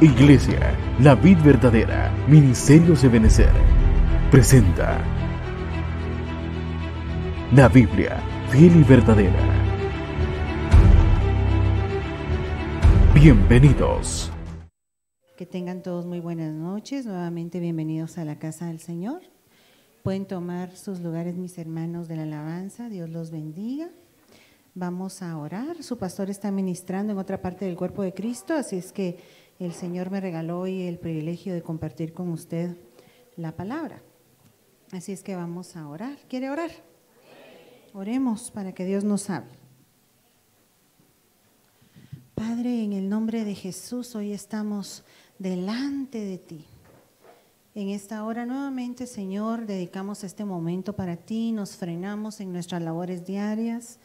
Iglesia, la vid verdadera, Ministerios de Benecer, presenta la Biblia, fiel y verdadera. Bienvenidos. Que tengan todos muy buenas noches, nuevamente bienvenidos a la casa del Señor. Pueden tomar sus lugares, mis hermanos de la alabanza, Dios los bendiga. Vamos a orar, su pastor está ministrando en otra parte del cuerpo de Cristo, así es que el Señor me regaló hoy el privilegio de compartir con usted la palabra. Así es que vamos a orar. ¿Quiere orar? Oremos para que Dios nos hable. Padre, en el nombre de Jesús, hoy estamos delante de ti. En esta hora nuevamente, Señor, dedicamos este momento para ti, nos frenamos en nuestras labores diarias,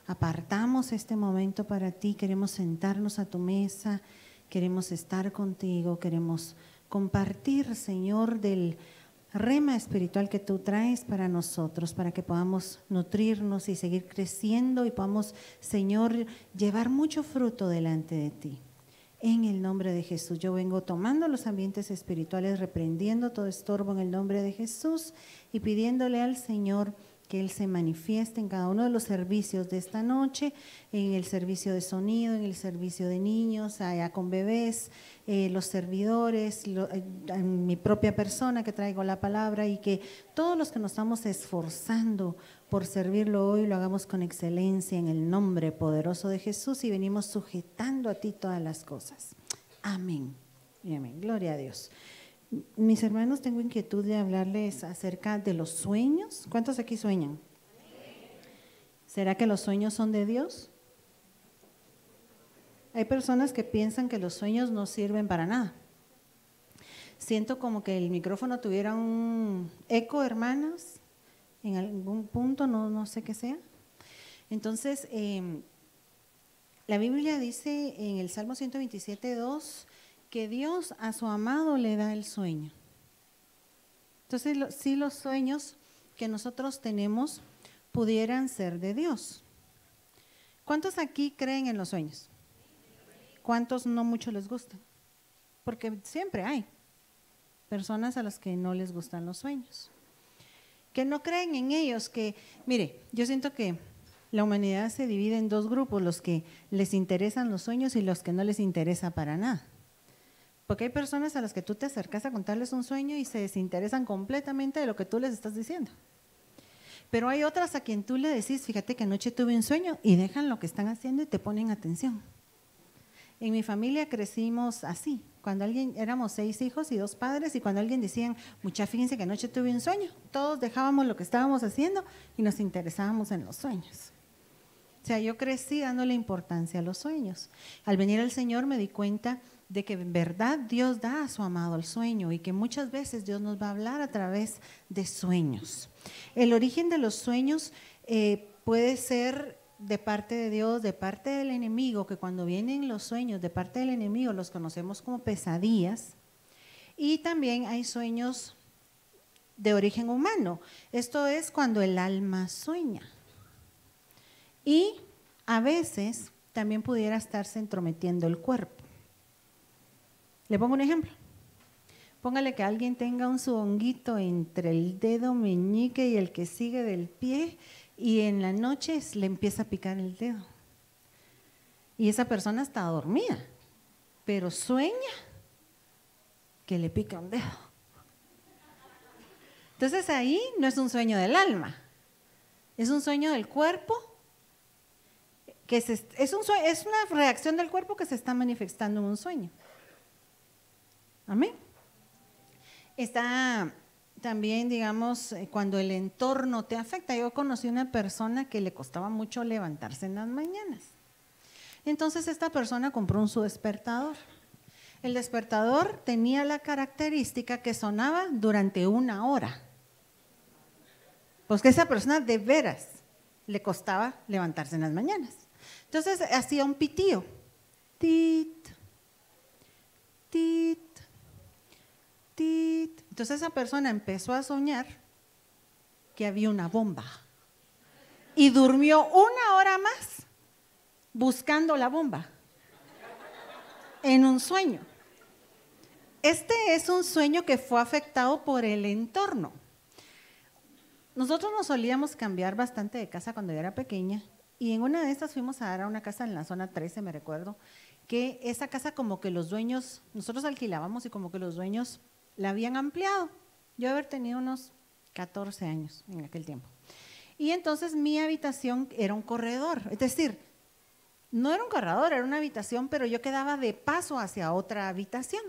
apartamos este momento para ti, queremos sentarnos a tu mesa, queremos estar contigo, queremos compartir, Señor, del rema espiritual que tú traes para nosotros, para que podamos nutrirnos y seguir creciendo y podamos, Señor, llevar mucho fruto delante de ti. En el nombre de Jesús, yo vengo tomando los ambientes espirituales, reprendiendo todo estorbo en el nombre de Jesús y pidiéndole al Señor que Él se manifieste en cada uno de los servicios de esta noche, en el servicio de sonido, en el servicio de niños, allá con bebés, los servidores, mi propia persona que traigo la palabra, y que todos los que nos estamos esforzando por servirlo hoy lo hagamos con excelencia en el nombre poderoso de Jesús y venimos sujetando a ti todas las cosas. Amén y amén. Gloria a Dios. Mis hermanos, tengo inquietud de hablarles acerca de los sueños. ¿Cuántos aquí sueñan? ¿Será que los sueños son de Dios? Hay personas que piensan que los sueños no sirven para nada. Siento como que el micrófono tuviera un eco, hermanas, en algún punto, no sé qué sea. Entonces, la Biblia dice en el Salmo 127:2 que Dios a su amado le da el sueño. Entonces, sí, los sueños que nosotros tenemos pudieran ser de Dios. ¿Cuántos aquí creen en los sueños? ¿Cuántos no mucho les gustan? Porque siempre hay personas a las que no les gustan los sueños, que no creen en ellos, que, mire, yo siento que la humanidad se divide en dos grupos, los que les interesan los sueños y los que no les interesa para nada. Porque hay personas a las que tú te acercas a contarles un sueño y se desinteresan completamente de lo que tú les estás diciendo. Pero hay otras a quien tú le decís, fíjate que anoche tuve un sueño, y dejan lo que están haciendo y te ponen atención. En mi familia crecimos así, éramos 6 hijos y 2 padres, y cuando alguien decían, mucha, fíjense que anoche tuve un sueño, todos dejábamos lo que estábamos haciendo y nos interesábamos en los sueños. O sea, yo crecí dándole importancia a los sueños. Al venir al Señor me di cuenta de que en verdad Dios da a su amado el sueño y que muchas veces Dios nos va a hablar a través de sueños. El origen de los sueños puede ser de parte de Dios, de parte del enemigo, que cuando vienen los sueños de parte del enemigo los conocemos como pesadillas, y también hay sueños de origen humano. Esto es cuando el alma sueña. Y a veces también pudiera estarse entrometiendo el cuerpo. Le pongo un ejemplo. Póngale que alguien tenga un honguito entre el dedo meñique y el que sigue del pie, y en la noche le empieza a picar el dedo. Y esa persona está dormida, pero sueña que le pica un dedo. Entonces ahí no es un sueño del alma, es un sueño del cuerpo. Es una reacción del cuerpo que se está manifestando en un sueño. Amén. Está también, digamos, cuando el entorno te afecta. Yo conocí una persona que le costaba mucho levantarse en las mañanas. Entonces esta persona compró su despertador. El despertador tenía la característica que sonaba durante 1 hora. Pues que esa persona de veras le costaba levantarse en las mañanas. Entonces hacía un pitío. Tit, tit, tit. Entonces esa persona empezó a soñar que había una bomba y durmió 1 hora más buscando la bomba en un sueño. Este es un sueño que fue afectado por el entorno. Nosotros nos solíamos cambiar bastante de casa cuando yo era pequeña y en una de estas fuimos a dar a una casa en la zona 13, me recuerdo, que esa casa como que los dueños, nosotros alquilábamos y como que los dueños la habían ampliado. Yo haber tenido unos 14 años en aquel tiempo. Y entonces mi habitación era un corredor, es decir, no era un corredor, era una habitación, pero yo quedaba de paso hacia otra habitación.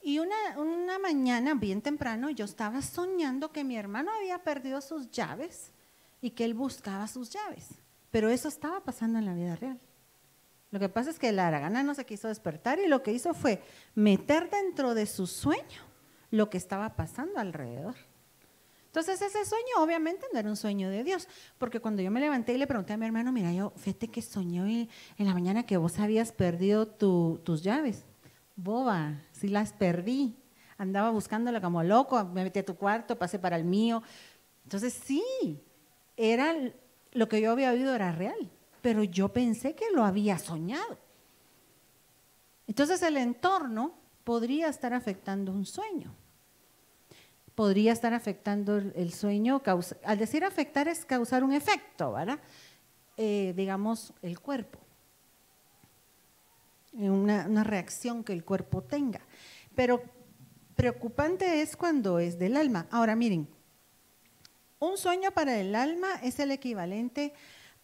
Y una mañana, bien temprano, yo estaba soñando que mi hermano había perdido sus llaves y que él buscaba sus llaves. Pero eso estaba pasando en la vida real. Lo que pasa es que la haragana no se quiso despertar y lo que hizo fue meter dentro de su sueño lo que estaba pasando alrededor. Entonces ese sueño obviamente no era un sueño de Dios, porque cuando yo me levanté y le pregunté a mi hermano, mira, yo fíjate que soñé en la mañana que vos habías perdido tus llaves. Boba, sí las perdí, andaba buscándola como loco, me metí a tu cuarto, pasé para el mío. Entonces sí, era lo que yo había oído era real, pero yo pensé que lo había soñado. Entonces el entorno podría estar afectando un sueño. Podría estar afectando el sueño, al decir afectar es causar un efecto, ¿verdad? Digamos, el cuerpo. Una reacción que el cuerpo tenga. Pero preocupante es cuando es del alma. Ahora miren, un sueño para el alma es el equivalente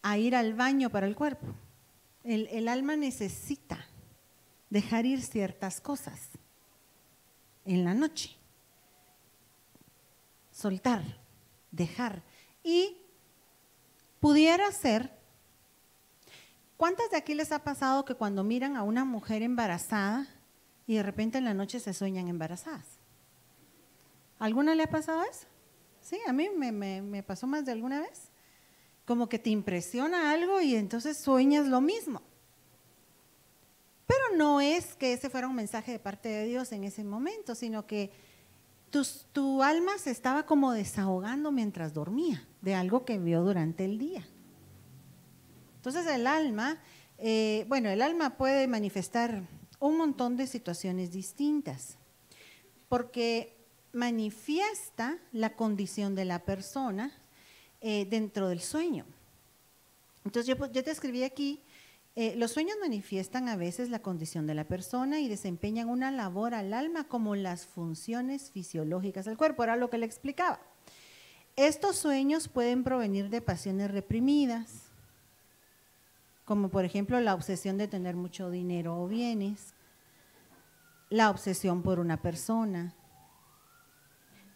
a ir al baño para el cuerpo. El alma necesita dejar ir ciertas cosas en la noche. Soltar, dejar. Y pudiera ser, ¿cuántas de aquí les ha pasado que cuando miran a una mujer embarazada y de repente en la noche se sueñan embarazadas? ¿Alguna le ha pasado eso? Sí, a mí me pasó más de alguna vez. Como que te impresiona algo y entonces sueñas lo mismo. Pero no es que ese fuera un mensaje de parte de Dios en ese momento, sino que tu alma se estaba como desahogando mientras dormía de algo que vio durante el día. Entonces el alma, el alma puede manifestar un montón de situaciones distintas, porque manifiesta la condición de la persona dentro del sueño. Entonces yo te escribí aquí, los sueños manifiestan a veces la condición de la persona y desempeñan una labor al alma como las funciones fisiológicas del cuerpo, era lo que le explicaba. Estos sueños pueden provenir de pasiones reprimidas, como por ejemplo la obsesión de tener mucho dinero o bienes, la obsesión por una persona,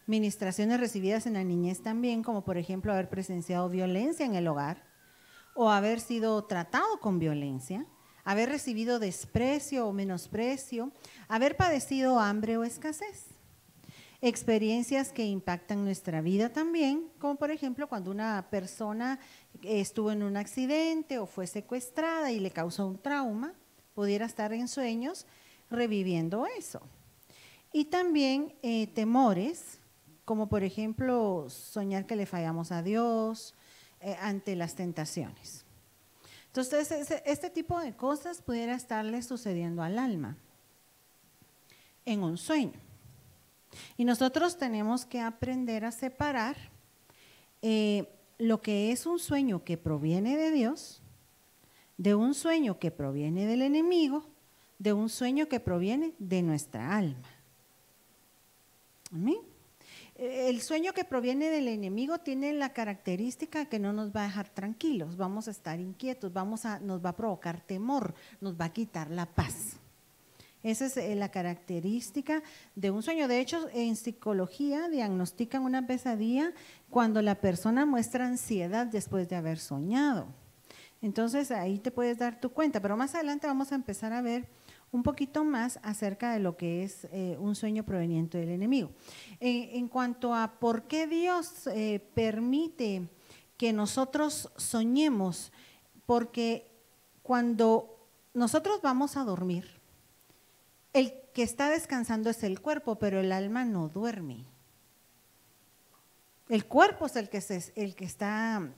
ministraciones recibidas en la niñez también, como por ejemplo haber presenciado violencia en el hogar, o haber sido tratado con violencia, haber recibido desprecio o menosprecio, haber padecido hambre o escasez. Experiencias que impactan nuestra vida también, como por ejemplo cuando una persona estuvo en un accidente o fue secuestrada y le causó un trauma, pudiera estar en sueños reviviendo eso. Y también temores, como por ejemplo soñar que le fallamos a Dios, ante las tentaciones. Entonces, este tipo de cosas pudiera estarle sucediendo al alma en un sueño. Y nosotros tenemos que aprender a separar lo que es un sueño que proviene de Dios, de un sueño que proviene del enemigo, de un sueño que proviene de nuestra alma. ¿Amén? El sueño que proviene del enemigo tiene la característica que no nos va a dejar tranquilos, vamos a estar inquietos, nos va a provocar temor, nos va a quitar la paz. Esa es la característica de un sueño. De hecho, en psicología diagnostican una pesadilla cuando la persona muestra ansiedad después de haber soñado. Entonces ahí te puedes dar tu cuenta, pero más adelante vamos a empezar a ver un poquito más acerca de lo que es un sueño proveniente del enemigo. En cuanto a por qué Dios permite que nosotros soñemos, porque cuando nosotros vamos a dormir, el que está descansando es el cuerpo, pero el alma no duerme. El cuerpo es el que está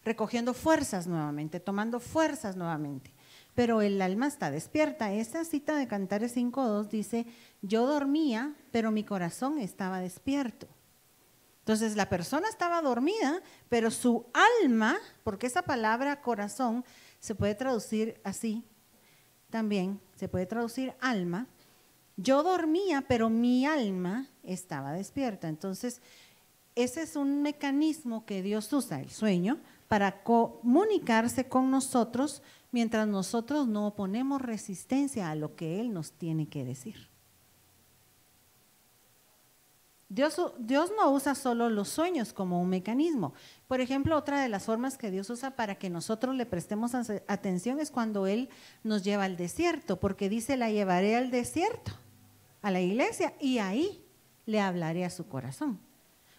recogiendo fuerzas nuevamente, tomando fuerzas nuevamente. Pero el alma está despierta. Esta cita de Cantares 5:2 dice, yo dormía, pero mi corazón estaba despierto. Entonces la persona estaba dormida, pero su alma, porque esa palabra corazón se puede traducir así también, se puede traducir alma. Yo dormía, pero mi alma estaba despierta. Entonces, ese es un mecanismo que Dios usa, el sueño, para comunicarse con nosotros mientras nosotros no oponemos resistencia a lo que Él nos tiene que decir. Dios no usa solo los sueños como un mecanismo. Por ejemplo, otra de las formas que Dios usa para que nosotros le prestemos atención es cuando Él nos lleva al desierto, porque dice, la llevaré al desierto, a la iglesia, y ahí le hablaré a su corazón.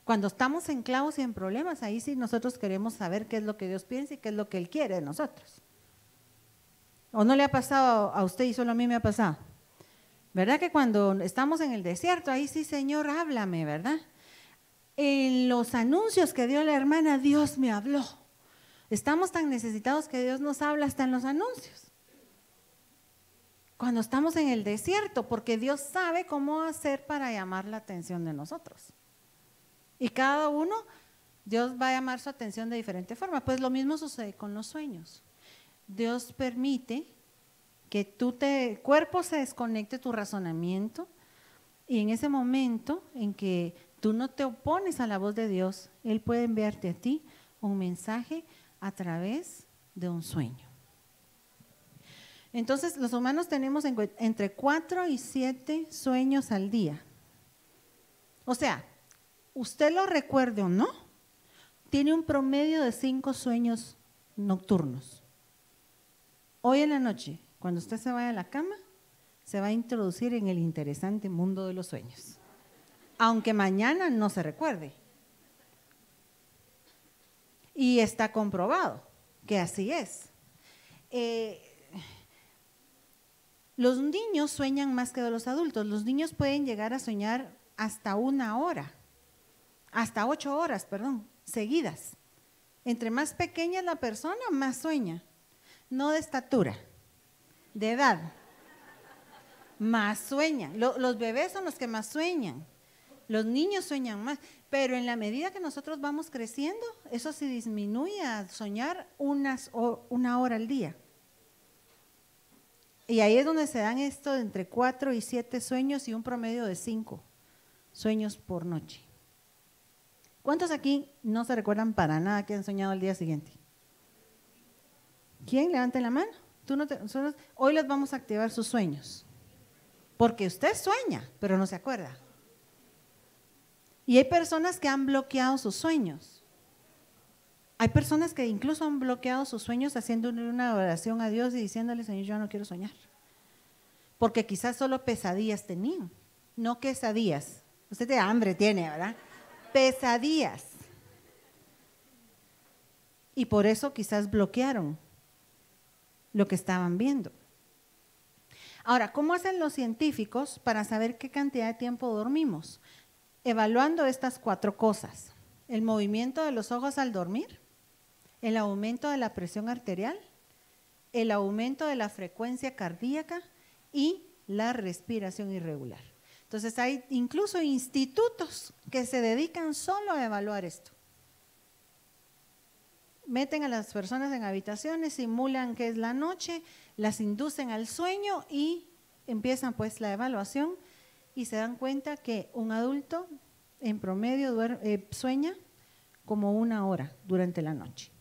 Cuando estamos en clavos y en problemas, ahí sí nosotros queremos saber qué es lo que Dios piensa y qué es lo que Él quiere de nosotros. ¿O no le ha pasado a usted y solo a mí me ha pasado? ¿Verdad que cuando estamos en el desierto, ahí sí, Señor, háblame, ¿verdad? En los anuncios que dio la hermana, Dios me habló. Estamos tan necesitados que Dios nos habla hasta en los anuncios. Cuando estamos en el desierto, porque Dios sabe cómo hacer para llamar la atención de nosotros. Y cada uno, Dios va a llamar su atención de diferente forma. Pues lo mismo sucede con los sueños. Dios permite que el cuerpo se desconecte, tu razonamiento, y en ese momento en que tú no te opones a la voz de Dios, Él puede enviarte a ti un mensaje a través de un sueño. Entonces, los humanos tenemos entre 4 y 7 sueños al día. O sea, usted lo recuerde o no, tiene un promedio de 5 sueños nocturnos. Hoy en la noche, cuando usted se vaya a la cama, se va a introducir en el interesante mundo de los sueños, aunque mañana no se recuerde. Y está comprobado que así es. Los niños sueñan más que los adultos. Los niños pueden llegar a soñar hasta 1 hora, hasta 8 horas, perdón, seguidas. Entre más pequeña es la persona, más sueña. No de estatura, de edad, más sueñan. Los bebés son los que más sueñan, los niños sueñan más, pero en la medida que nosotros vamos creciendo, eso se disminuye a soñar 1 hora al día. Y ahí es donde se dan esto de entre 4 y 7 sueños y un promedio de 5 sueños por noche. ¿Cuántos aquí no se recuerdan para nada que han soñado al día siguiente? ¿Quién? Levante la mano. Hoy les vamos a activar sus sueños. Porque usted sueña, pero no se acuerda. Y hay personas que han bloqueado sus sueños. Hay personas que incluso han bloqueado sus sueños haciendo una oración a Dios y diciéndole, Señor, yo no quiero soñar. Porque quizás solo pesadillas tenían, no quesadillas. Usted de hambre tiene, ¿verdad? Pesadillas. Y por eso quizás bloquearon lo que estaban viendo. Ahora, ¿cómo hacen los científicos para saber qué cantidad de tiempo dormimos? Evaluando estas 4 cosas: el movimiento de los ojos al dormir, el aumento de la presión arterial, el aumento de la frecuencia cardíaca y la respiración irregular. Entonces hay incluso institutos que se dedican solo a evaluar esto. Meten a las personas en habitaciones, simulan que es la noche, las inducen al sueño y empiezan pues la evaluación y se dan cuenta que un adulto en promedio sueña como 1 hora durante la noche.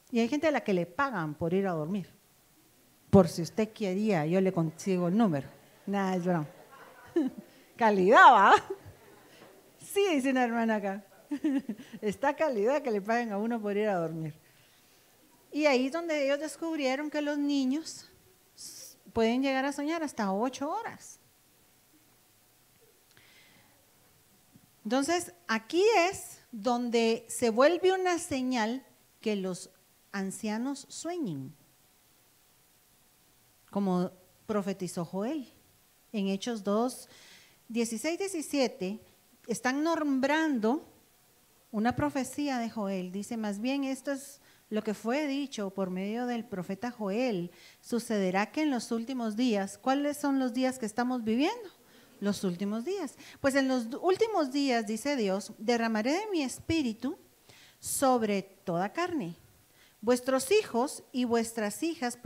Y hay gente a la que le pagan por ir a dormir. Por si usted quería, yo le consigo el número. Nada, es broma. Calidad, ¿va? Sí, dice una hermana acá. Está calidad que le paguen a uno por ir a dormir. Y ahí es donde ellos descubrieron que los niños pueden llegar a soñar hasta 8 horas. Entonces, aquí es donde se vuelve una señal que los ancianos sueñen, como profetizó Joel. En Hechos 2, 16, 17, están nombrando una profecía de Joel. Dice, más bien esto es lo que fue dicho por medio del profeta Joel. Sucederá que en los últimos días, ¿cuáles son los días que estamos viviendo? Los últimos días. Pues en los últimos días, dice Dios, derramaré de mi espíritu sobre toda carne. Vuestros hijos y vuestras hijas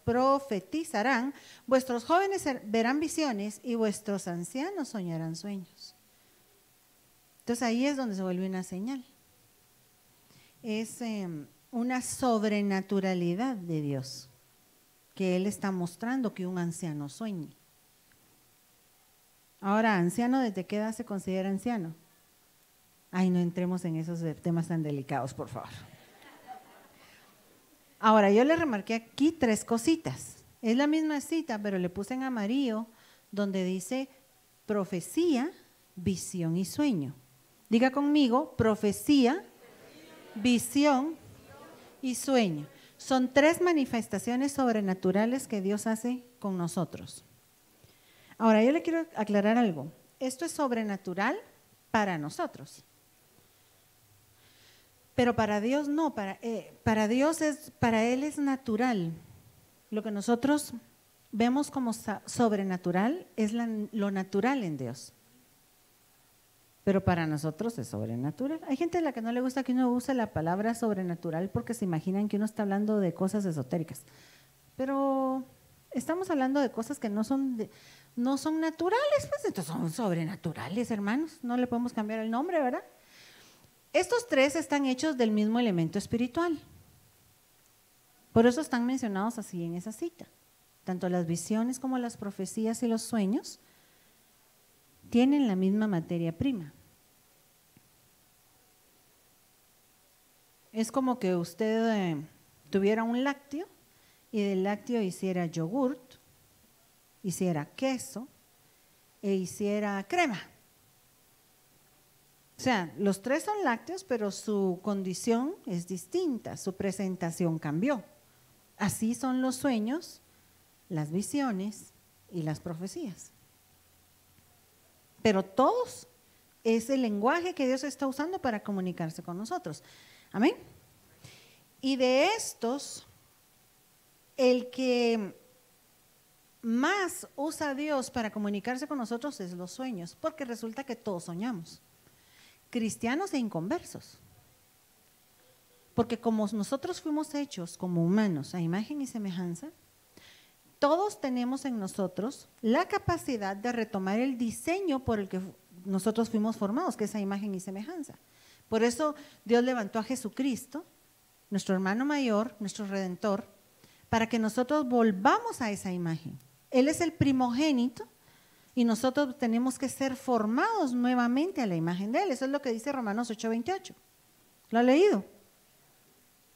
profetizarán, vuestros jóvenes verán visiones y vuestros ancianos soñarán sueños. Entonces ahí es donde se vuelve una señal. Es una sobrenaturalidad de Dios que Él está mostrando que un anciano sueñe. Ahora, ¿anciano desde qué edad se considera anciano? Ay, no entremos en esos temas tan delicados, por favor. Ahora, yo le remarqué aquí 3 cositas. Es la misma cita, pero le puse en amarillo donde dice profecía, visión y sueño. Diga conmigo, profecía, visión y sueño. Son 3 manifestaciones sobrenaturales que Dios hace con nosotros. Ahora, yo le quiero aclarar algo. Esto es sobrenatural para nosotros. Pero para Dios no, para Dios para Él es natural. Lo que nosotros vemos como sobrenatural es lo natural en Dios. Pero para nosotros es sobrenatural. Hay gente a la que no le gusta que uno use la palabra sobrenatural porque se imaginan que uno está hablando de cosas esotéricas. Pero estamos hablando de cosas que no son naturales, pues entonces son sobrenaturales, hermanos. No le podemos cambiar el nombre, ¿verdad? Estos 3 están hechos del mismo elemento espiritual. Por eso están mencionados así en esa cita. Tanto las visiones como las profecías y los sueños tienen la misma materia prima. Es como que usted tuviera un lácteo y del lácteo hiciera yogurt, hiciera queso e hiciera crema. O sea, los 3 son lácteos, pero su condición es distinta, su presentación cambió. Así son los sueños, las visiones y las profecías. Pero todos es el lenguaje que Dios está usando para comunicarse con nosotros. Amén. Y de estos, el que más usa a Dios para comunicarse con nosotros es los sueños, porque resulta que todos soñamos. Cristianos e inconversos. Porque como nosotros fuimos hechos como humanos a imagen y semejanza, todos tenemos en nosotros la capacidad de retomar el diseño por el que nosotros fuimos formados, que es a imagen y semejanza. Por eso Dios levantó a Jesucristo, nuestro hermano mayor, nuestro Redentor, para que nosotros volvamos a esa imagen. Él es el primogénito y nosotros tenemos que ser formados nuevamente a la imagen de Él. Eso es lo que dice Romanos 8:28. ¿Lo ha leído?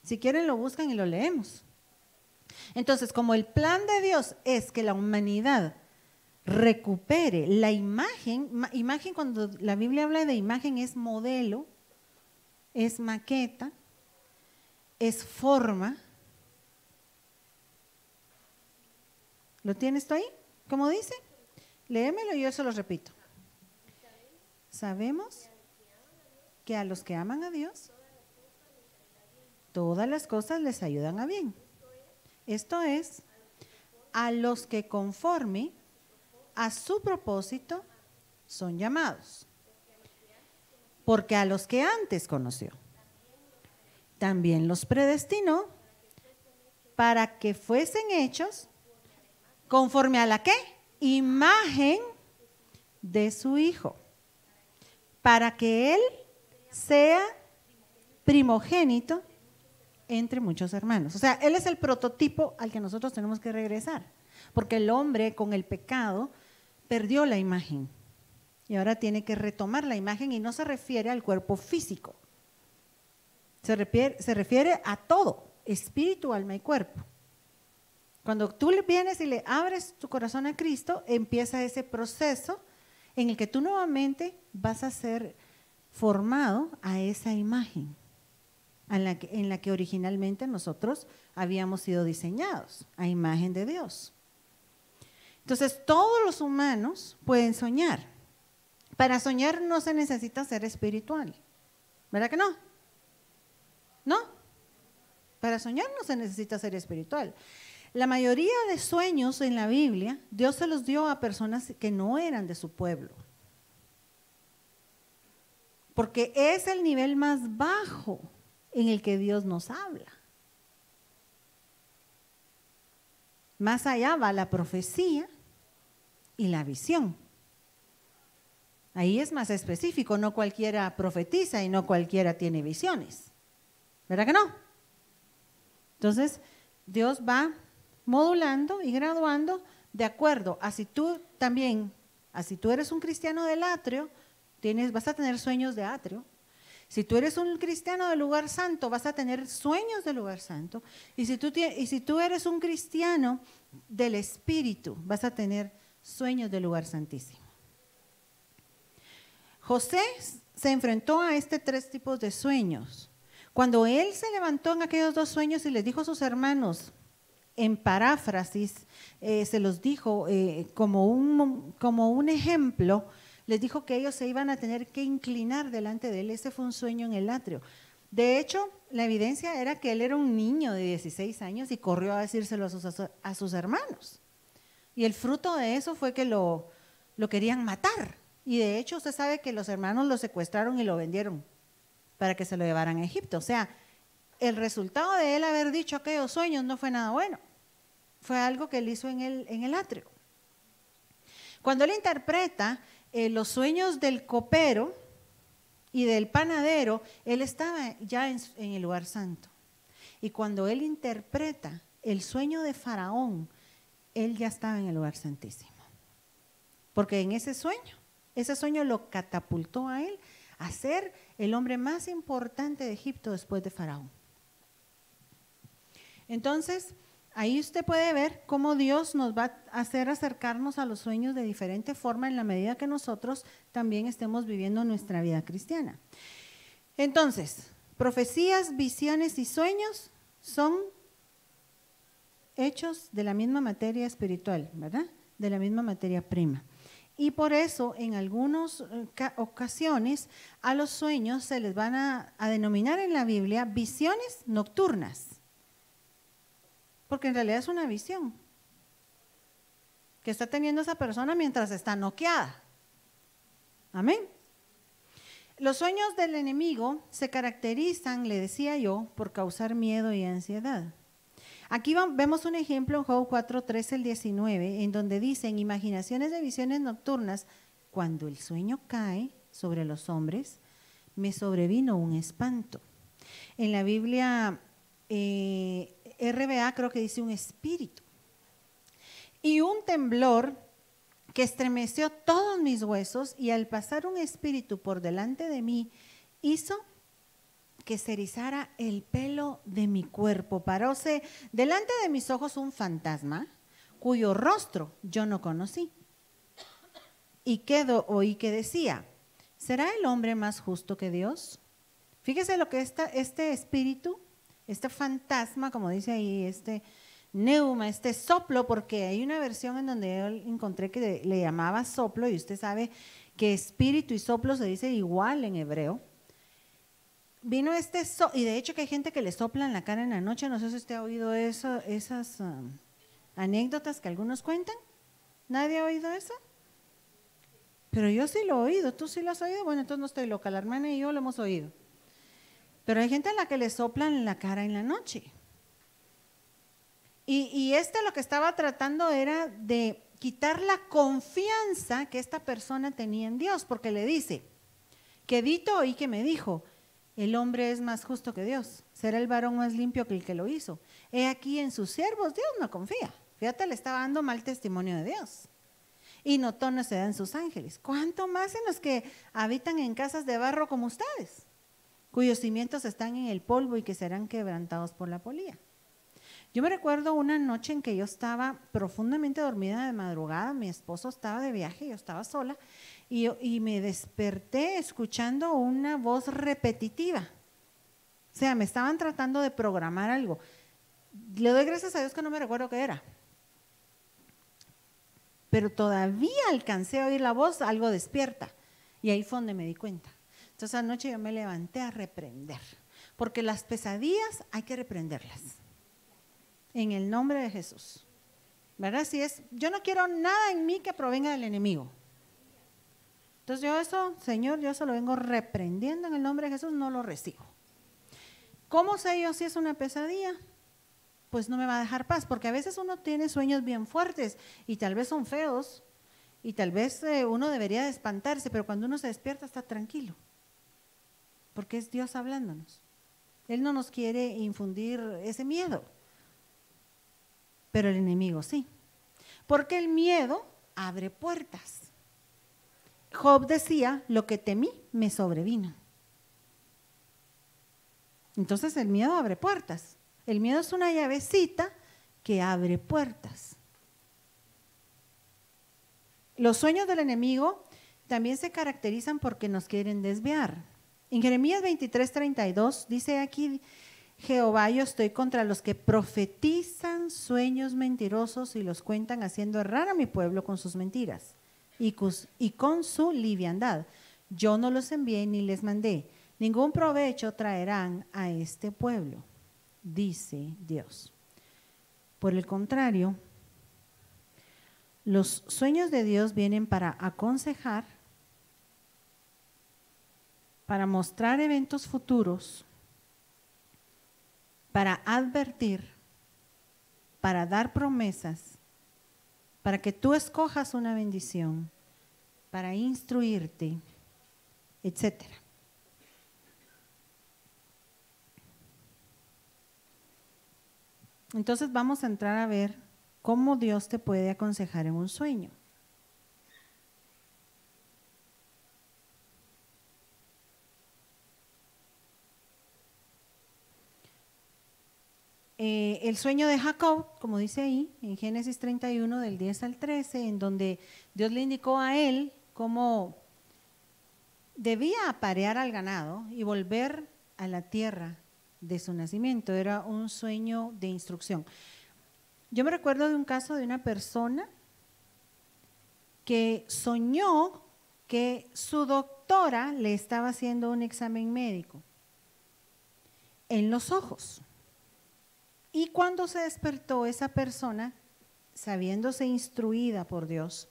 Si quieren lo buscan y lo leemos. Entonces, como el plan de Dios es que la humanidad recupere la imagen cuando la Biblia habla de imagen es modelo, es maqueta, es forma. ¿Lo tienes tú ahí? ¿Cómo dice? Léemelo y yo se lo repito. Sabemos que a los que aman a Dios, todas las cosas les ayudan a bien. Esto es, a los que conforme a su propósito son llamados. Porque a los que antes conoció, también los predestinó para que fuesen hechos conforme a la ¿qué? Imagen de su Hijo, para que Él sea primogénito entre muchos hermanos. O sea, Él es el prototipo al que nosotros tenemos que regresar, porque el hombre con el pecado perdió la imagen y ahora tiene que retomar la imagen y no se refiere al cuerpo físico, se refiere a todo, espíritu, alma y cuerpo. Cuando tú le vienes y le abres tu corazón a Cristo, empieza ese proceso en el que tú nuevamente vas a ser formado a esa imagen en la que originalmente nosotros habíamos sido diseñados, a imagen de Dios. Entonces, todos los humanos pueden soñar. Para soñar no se necesita ser espiritual, ¿verdad que no? ¿No? Para soñar no se necesita ser espiritual. La mayoría de sueños en la Biblia, Dios se los dio a personas que no eran de su pueblo. Porque es el nivel más bajo en el que Dios nos habla. Más allá va la profecía y la visión. Ahí es más específico, no cualquiera profetiza y no cualquiera tiene visiones. ¿Verdad que no? Entonces, Dios va modulando y graduando de acuerdo a si tú también, a si tú eres un cristiano del atrio, vas a tener sueños de atrio. Si tú eres un cristiano del lugar santo, vas a tener sueños del lugar santo. Y si tú eres un cristiano del Espíritu, vas a tener sueños del lugar santísimo. José se enfrentó a tres tipos de sueños. Cuando él se levantó en aquellos dos sueños y les dijo a sus hermanos, en paráfrasis, se los dijo como un ejemplo, les dijo que ellos se iban a tener que inclinar delante de él. Ese fue un sueño en el atrio. De hecho, la evidencia era que él era un niño de 16 años y corrió a decírselo a sus hermanos. Y el fruto de eso fue que lo querían matar. Y de hecho, usted sabe que los hermanos lo secuestraron y lo vendieron para que se lo llevaran a Egipto. O sea, el resultado de él haber dicho aquellos sueños no fue nada bueno. Fue algo que él hizo en el atrio. Cuando él interpreta los sueños del copero y del panadero, él estaba ya en el lugar santo. Y cuando él interpreta el sueño de Faraón, él ya estaba en el lugar santísimo. Porque en ese sueño lo catapultó a él a ser el hombre más importante de Egipto después de Faraón. Entonces, ahí usted puede ver cómo Dios nos va a hacer acercarnos a los sueños de diferente forma en la medida que nosotros también estemos viviendo nuestra vida cristiana. Entonces, profecías, visiones y sueños son hechos de la misma materia espiritual, ¿verdad? De la misma materia prima. Y por eso en algunas ocasiones a los sueños se les van a denominar en la Biblia visiones nocturnas. Porque en realidad es una visión que está teniendo esa persona mientras está noqueada. Amén. Los sueños del enemigo se caracterizan, le decía yo, por causar miedo y ansiedad. Aquí vemos un ejemplo en Job 4:13-19, en donde dicen, imaginaciones de visiones nocturnas, cuando el sueño cae sobre los hombres, me sobrevino un espanto. En la Biblia RBA creo que dice un espíritu. Y un temblor que estremeció todos mis huesos, y al pasar un espíritu por delante de mí, hizo que se erizara el pelo de mi cuerpo. Paróse delante de mis ojos un fantasma, cuyo rostro yo no conocí. Y oí que decía, ¿será el hombre más justo que Dios? Fíjese lo que este espíritu, este fantasma, como dice ahí, este neuma, este soplo, porque hay una versión en donde yo encontré que le llamaba soplo, y usted sabe que espíritu y soplo se dice igual en hebreo. Vino y de hecho que hay gente que le sopla en la cara en la noche. No sé si usted ha oído esas anécdotas que algunos cuentan. ¿Nadie ha oído eso? Pero yo sí lo he oído. ¿Tú sí lo has oído? Bueno, entonces no estoy loca. La hermana y yo lo hemos oído. Pero hay gente a la que le soplan en la cara en la noche. Y lo que estaba tratando era de quitar la confianza que esta persona tenía en Dios, porque le dice, quedito oí que me dijo, el hombre es más justo que Dios, será el varón más limpio que el que lo hizo. He aquí en sus siervos Dios no confía. Fíjate, le estaba dando mal testimonio de Dios. Y notó necedad en sus ángeles. ¿Cuánto más en los que habitan en casas de barro como ustedes, cuyos cimientos están en el polvo y que serán quebrantados por la polilla? Yo me recuerdo una noche en que yo estaba profundamente dormida de madrugada, mi esposo estaba de viaje, yo estaba sola, y me desperté escuchando una voz repetitiva. O sea, me estaban tratando de programar algo. Le doy gracias a Dios que no me recuerdo qué era. Pero todavía alcancé a oír la voz algo despierta. Y ahí fue donde me di cuenta. Entonces anoche yo me levanté a reprender. Porque las pesadillas hay que reprenderlas. En el nombre de Jesús. ¿Verdad? Si es, yo no quiero nada en mí que provenga del enemigo. Entonces yo eso, Señor, yo eso lo vengo reprendiendo en el nombre de Jesús, no lo recibo. ¿Cómo sé yo si es una pesadilla? Pues no me va a dejar paz, porque a veces uno tiene sueños bien fuertes y tal vez son feos y tal vez uno debería de espantarse, pero cuando uno se despierta está tranquilo, porque es Dios hablándonos. Él no nos quiere infundir ese miedo, pero el enemigo sí, porque el miedo abre puertas. Job decía, lo que temí me sobrevino. Entonces el miedo abre puertas. El miedo es una llavecita que abre puertas. Los sueños del enemigo también se caracterizan porque nos quieren desviar. En Jeremías 23:32 dice aquí, Jehová, yo estoy contra los que profetizan sueños mentirosos y los cuentan haciendo errar a mi pueblo con sus mentiras y con su liviandad. Yo no los envié ni les mandé. Ningún provecho traerán a este pueblo, dice Dios. Por el contrario, los sueños de Dios vienen para aconsejar, para mostrar eventos futuros, para advertir, para dar promesas, para que tú escojas una bendición, para instruirte, etcétera. Entonces vamos a entrar a ver cómo Dios te puede aconsejar en un sueño. El sueño de Jacob, como dice ahí, en Génesis 31, del 10 al 13, en donde Dios le indicó a él cómo debía aparear al ganado y volver a la tierra de su nacimiento. Era un sueño de instrucción. Yo me recuerdo de un caso de una persona que soñó que su doctora le estaba haciendo un examen médico en los ojos. Y cuando se despertó esa persona, sabiéndose instruida por Dios,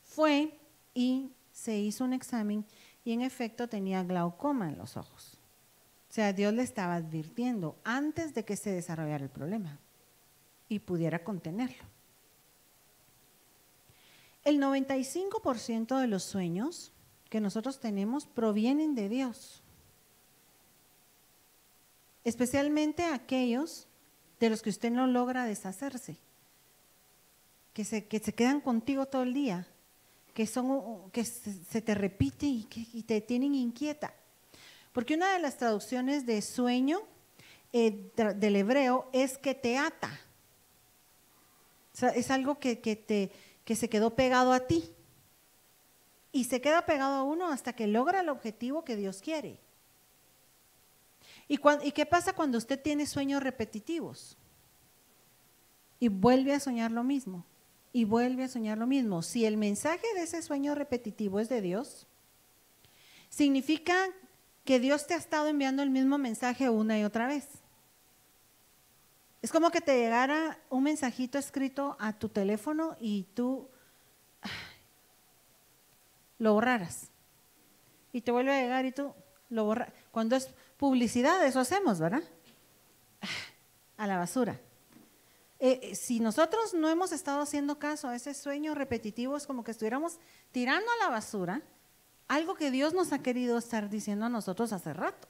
fue y se hizo un examen y en efecto tenía glaucoma en los ojos. O sea, Dios le estaba advirtiendo antes de que se desarrollara el problema y pudiera contenerlo. El 95% de los sueños que nosotros tenemos provienen de Dios, especialmente aquellos de los que usted no logra deshacerse, que se quedan contigo todo el día, que se te repite y te tienen inquieta. Porque una de las traducciones de sueño del hebreo es que te ata. O sea, es algo que se quedó pegado a ti. Y se queda pegado a uno hasta que logra el objetivo que Dios quiere. ¿Y qué pasa cuando usted tiene sueños repetitivos? Y vuelve a soñar lo mismo, y vuelve a soñar lo mismo. Si el mensaje de ese sueño repetitivo es de Dios, significa que Dios te ha estado enviando el mismo mensaje una y otra vez. Es como que te llegara un mensajito escrito a tu teléfono y tú lo borraras. Y te vuelve a llegar y tú lo borras. Cuando es publicidad, eso hacemos, ¿verdad? A la basura. Si nosotros no hemos estado haciendo caso a ese sueño repetitivo, es como que estuviéramos tirando a la basura algo que Dios nos ha querido estar diciendo a nosotros hace rato.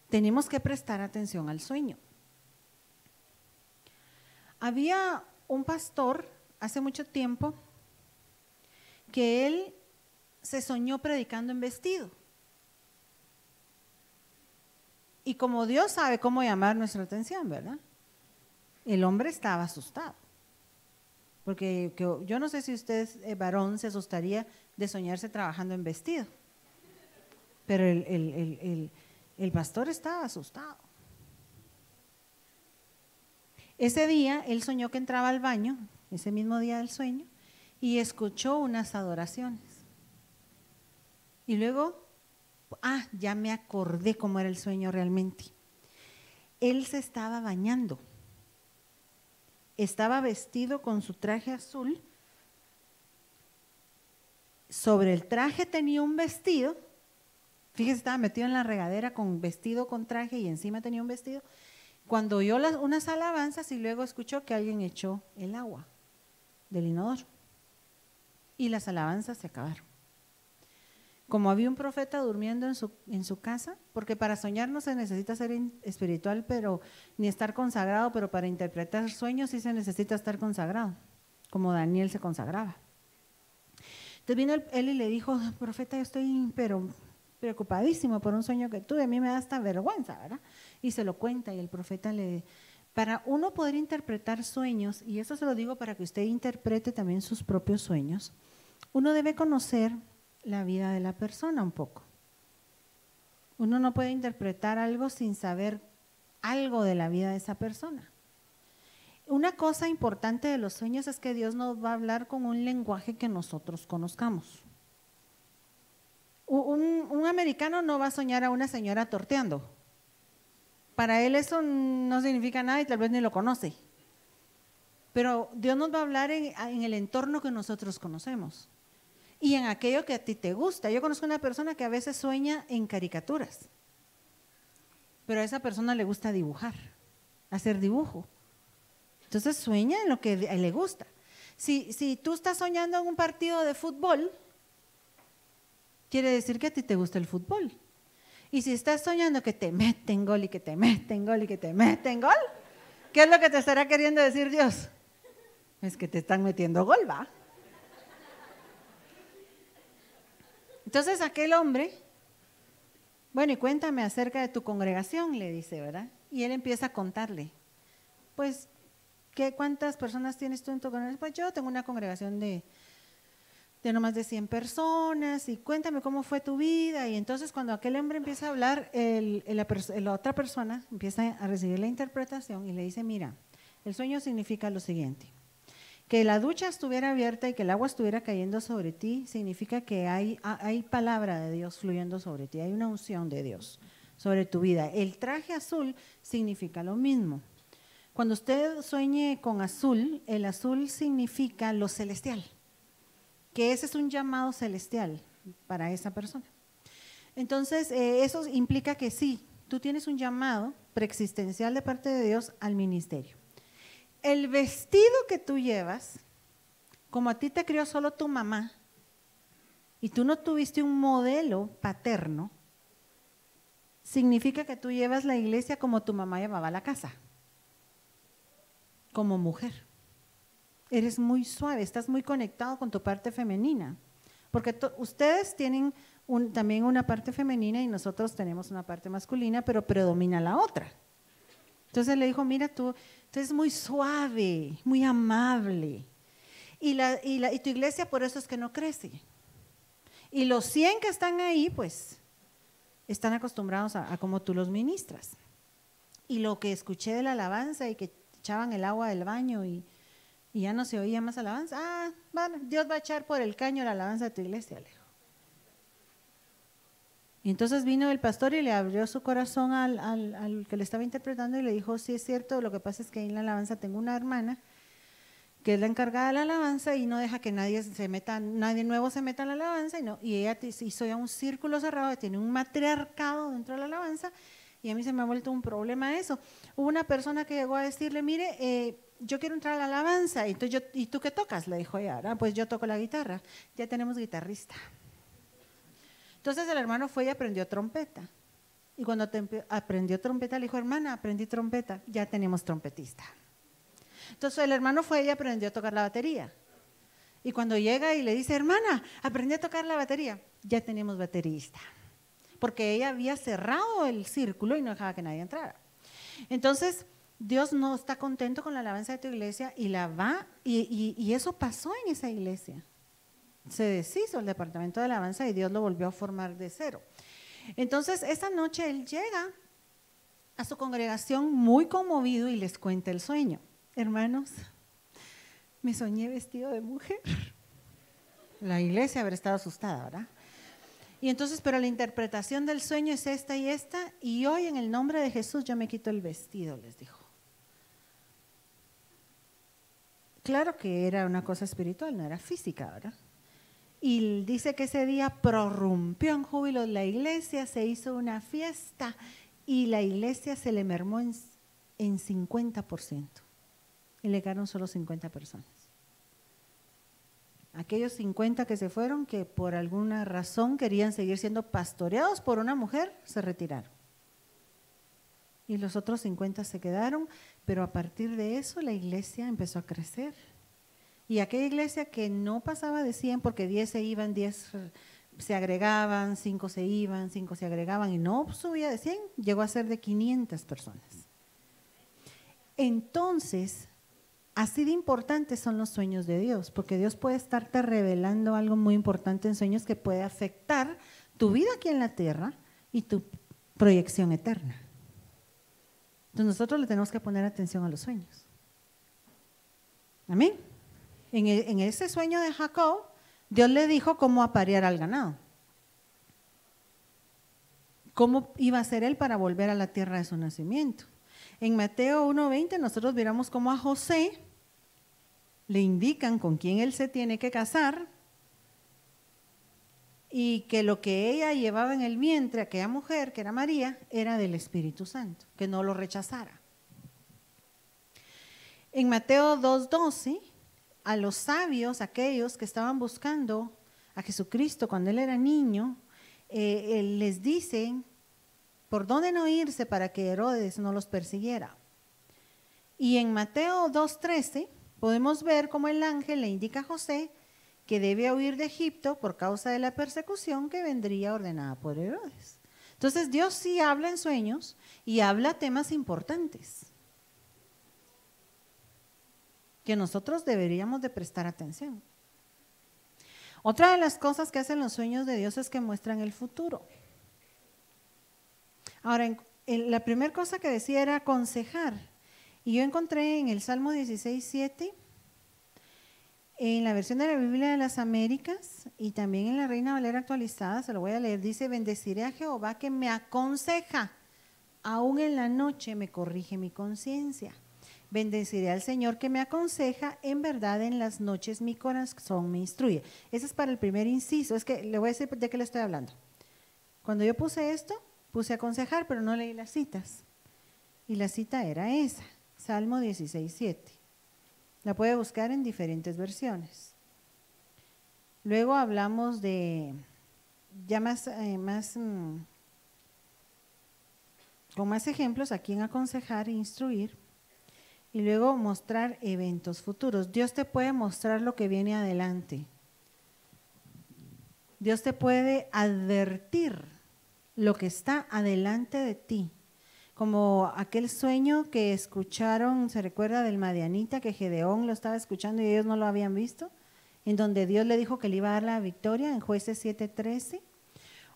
Tenemos que prestar atención al sueño. Había un pastor hace mucho tiempo que él se soñó predicando en vestido. Y como Dios sabe cómo llamar nuestra atención, ¿verdad? El hombre estaba asustado. Porque yo no sé si usted, varón, se asustaría de soñarse trabajando en vestido. Pero el pastor estaba asustado. Ese día él soñó que entraba al baño, ese mismo día del sueño, y escuchó unas adoraciones. Y luego, ya me acordé cómo era el sueño realmente. Él se estaba bañando estaba vestido con su traje azul. Sobre el traje tenía un vestido. Fíjese, estaba metido en la regadera con vestido, con traje, y encima tenía un vestido. Cuando oyó unas alabanzas y luego escuchó que alguien echó el agua del inodoro. Y las alabanzas se acabaron. Como había un profeta durmiendo en su casa, porque para soñar no se necesita ser espiritual, pero ni estar consagrado, pero para interpretar sueños sí se necesita estar consagrado, como Daniel se consagraba. Entonces vino él y le dijo: profeta, yo estoy pero preocupadísimo por un sueño que tuve, a mí me da hasta vergüenza, ¿verdad? Y se lo cuenta, y el profeta para uno poder interpretar sueños, y eso se lo digo para que usted interprete también sus propios sueños, uno debe conocer la vida de la persona un poco. Uno no puede interpretar algo sin saber algo de la vida de esa persona. Una cosa importante de los sueños es que Dios nos va a hablar con un lenguaje que nosotros conozcamos. Un americano no va a soñar a una señora torteando. Para él eso no significa nada y tal vez ni lo conoce. Pero Dios nos va a hablar en el entorno que nosotros conocemos y en aquello que a ti te gusta. Yo conozco una persona que a veces sueña en caricaturas, pero a esa persona le gusta dibujar, hacer dibujo. Entonces sueña en lo que a él le gusta. Si tú estás soñando en un partido de fútbol, quiere decir que a ti te gusta el fútbol. Y si estás soñando que te meten gol y que te meten gol y que te meten gol, ¿qué es lo que te estará queriendo decir Dios? Es que te están metiendo gol, ¿va? Entonces aquel hombre, bueno, y cuéntame acerca de tu congregación, le dice, ¿verdad? Y él empieza a contarle, pues, ¿cuántas personas tienes tú en tu congregación? Pues yo tengo una congregación de no más de 100 personas, y cuéntame cómo fue tu vida. Y entonces cuando aquel hombre empieza a hablar, la otra persona empieza a recibir la interpretación y le dice: mira, el sueño significa lo siguiente, que la ducha estuviera abierta y que el agua estuviera cayendo sobre ti, significa que hay palabra de Dios fluyendo sobre ti, hay una unción de Dios sobre tu vida. El traje azul significa lo mismo. Cuando usted sueñe con azul, el azul significa lo celestial, que ese es un llamado celestial para esa persona. Entonces, eso implica que sí, tú tienes un llamado preexistencial de parte de Dios al ministerio. El vestido que tú llevas, como a ti te crió solo tu mamá, y tú no tuviste un modelo paterno, significa que tú llevas la iglesia como tu mamá llevaba la casa, como mujer. Eres muy suave, estás muy conectado con tu parte femenina, porque ustedes tienen también una parte femenina y nosotros tenemos una parte masculina, pero predomina la otra. Entonces le dijo: mira, tú eres muy suave, muy amable, y tu iglesia por eso es que no crece. Y los 100 que están ahí, pues, están acostumbrados a cómo tú los ministras. Y lo que escuché de la alabanza y que echaban el agua del baño y ya no se oía más alabanza. Bueno, Dios va a echar por el caño la alabanza de tu iglesia, le dijo. Y entonces vino el pastor y le abrió su corazón al que le estaba interpretando y le dijo: sí, es cierto, lo que pasa es que en la alabanza tengo una hermana que es la encargada de la alabanza y no deja que nadie nuevo se meta en la alabanza, y ella hizo ya un círculo cerrado, tiene un matriarcado dentro de la alabanza, y a mí se me ha vuelto un problema eso. Hubo una persona que llegó a decirle: mire, yo quiero entrar a la alabanza. Y entonces ¿y tú qué tocas? Le dijo ella. Pues yo toco la guitarra. Ya tenemos guitarrista. Entonces el hermano fue y aprendió trompeta. Y cuando aprendió trompeta, le dijo: hermana, aprendí trompeta. Ya tenemos trompetista. Entonces el hermano fue y aprendió a tocar la batería. Y cuando llega y le dice: hermana, aprendí a tocar la batería. Ya tenemos baterista. Porque ella había cerrado el círculo y no dejaba que nadie entrara. Entonces, Dios no está contento con la alabanza de tu iglesia y eso pasó en esa iglesia. Se deshizo el departamento de alabanza y Dios lo volvió a formar de cero. Entonces, esa noche él llega a su congregación muy conmovido y les cuenta el sueño. Hermanos, me soñé vestido de mujer. La iglesia habrá estado asustada, ¿verdad? Y entonces, pero la interpretación del sueño es esta, y hoy en el nombre de Jesús yo me quito el vestido, les dijo. Claro que era una cosa espiritual, no era física, ¿verdad? Y dice que ese día prorrumpió en júbilo la iglesia, se hizo una fiesta y la iglesia se le mermó en 50%. Y le quedaron solo 50 personas. Aquellos 50 que se fueron, que por alguna razón querían seguir siendo pastoreados por una mujer, se retiraron. Y los otros 50 se quedaron, pero a partir de eso la iglesia empezó a crecer. Y aquella iglesia que no pasaba de 100, porque 10 se iban, 10 se agregaban, 5 se iban, 5 se agregaban, y no subía de 100, llegó a ser de 500 personas. Entonces, así de importantes son los sueños de Dios, porque Dios puede estarte revelando algo muy importante en sueños que puede afectar tu vida aquí en la tierra y tu proyección eterna. Entonces nosotros le tenemos que poner atención a los sueños. Amén. En ese sueño de Jacob, Dios le dijo cómo aparear al ganado. Cómo iba a ser él para volver a la tierra de su nacimiento. En Mateo 1:20 nosotros miramos cómo a José le indican con quién él se tiene que casar y que lo que ella llevaba en el vientre, aquella mujer que era María, era del Espíritu Santo, que no lo rechazara. En Mateo 2:12, a los sabios, aquellos que estaban buscando a Jesucristo cuando él era niño, él les dice por dónde no irse para que Herodes no los persiguiera. Y en Mateo 2:13 podemos ver cómo el ángel le indica a José que debe huir de Egipto por causa de la persecución que vendría ordenada por Herodes. Entonces Dios sí habla en sueños y habla temas importantes que nosotros deberíamos de prestar atención. Otra de las cosas que hacen los sueños de Dios es que muestran el futuro. Ahora, la primera cosa que decía era aconsejar. Y yo encontré en el Salmo 16:7, en la versión de la Biblia de las Américas y también en la Reina Valera actualizada, se lo voy a leer, dice: bendeciré a Jehová que me aconseja, aún en la noche me corrige mi conciencia. Bendeciré al Señor que me aconseja, en verdad en las noches mi corazón me instruye. Ese es para el primer inciso, es que le voy a decir de qué le estoy hablando. Cuando yo puse esto, puse aconsejar, pero no leí las citas. Y la cita era esa, Salmo 16:7. La puede buscar en diferentes versiones. Luego hablamos de, ya con más ejemplos, aquí en aconsejar e instruir. Y luego mostrar eventos futuros. Dios te puede mostrar lo que viene adelante. Dios te puede advertir lo que está adelante de ti. Como aquel sueño que escucharon, ¿se recuerda del madianita que Gedeón lo estaba escuchando y ellos no lo habían visto? En donde Dios le dijo que le iba a dar la victoria en Jueces 7:13.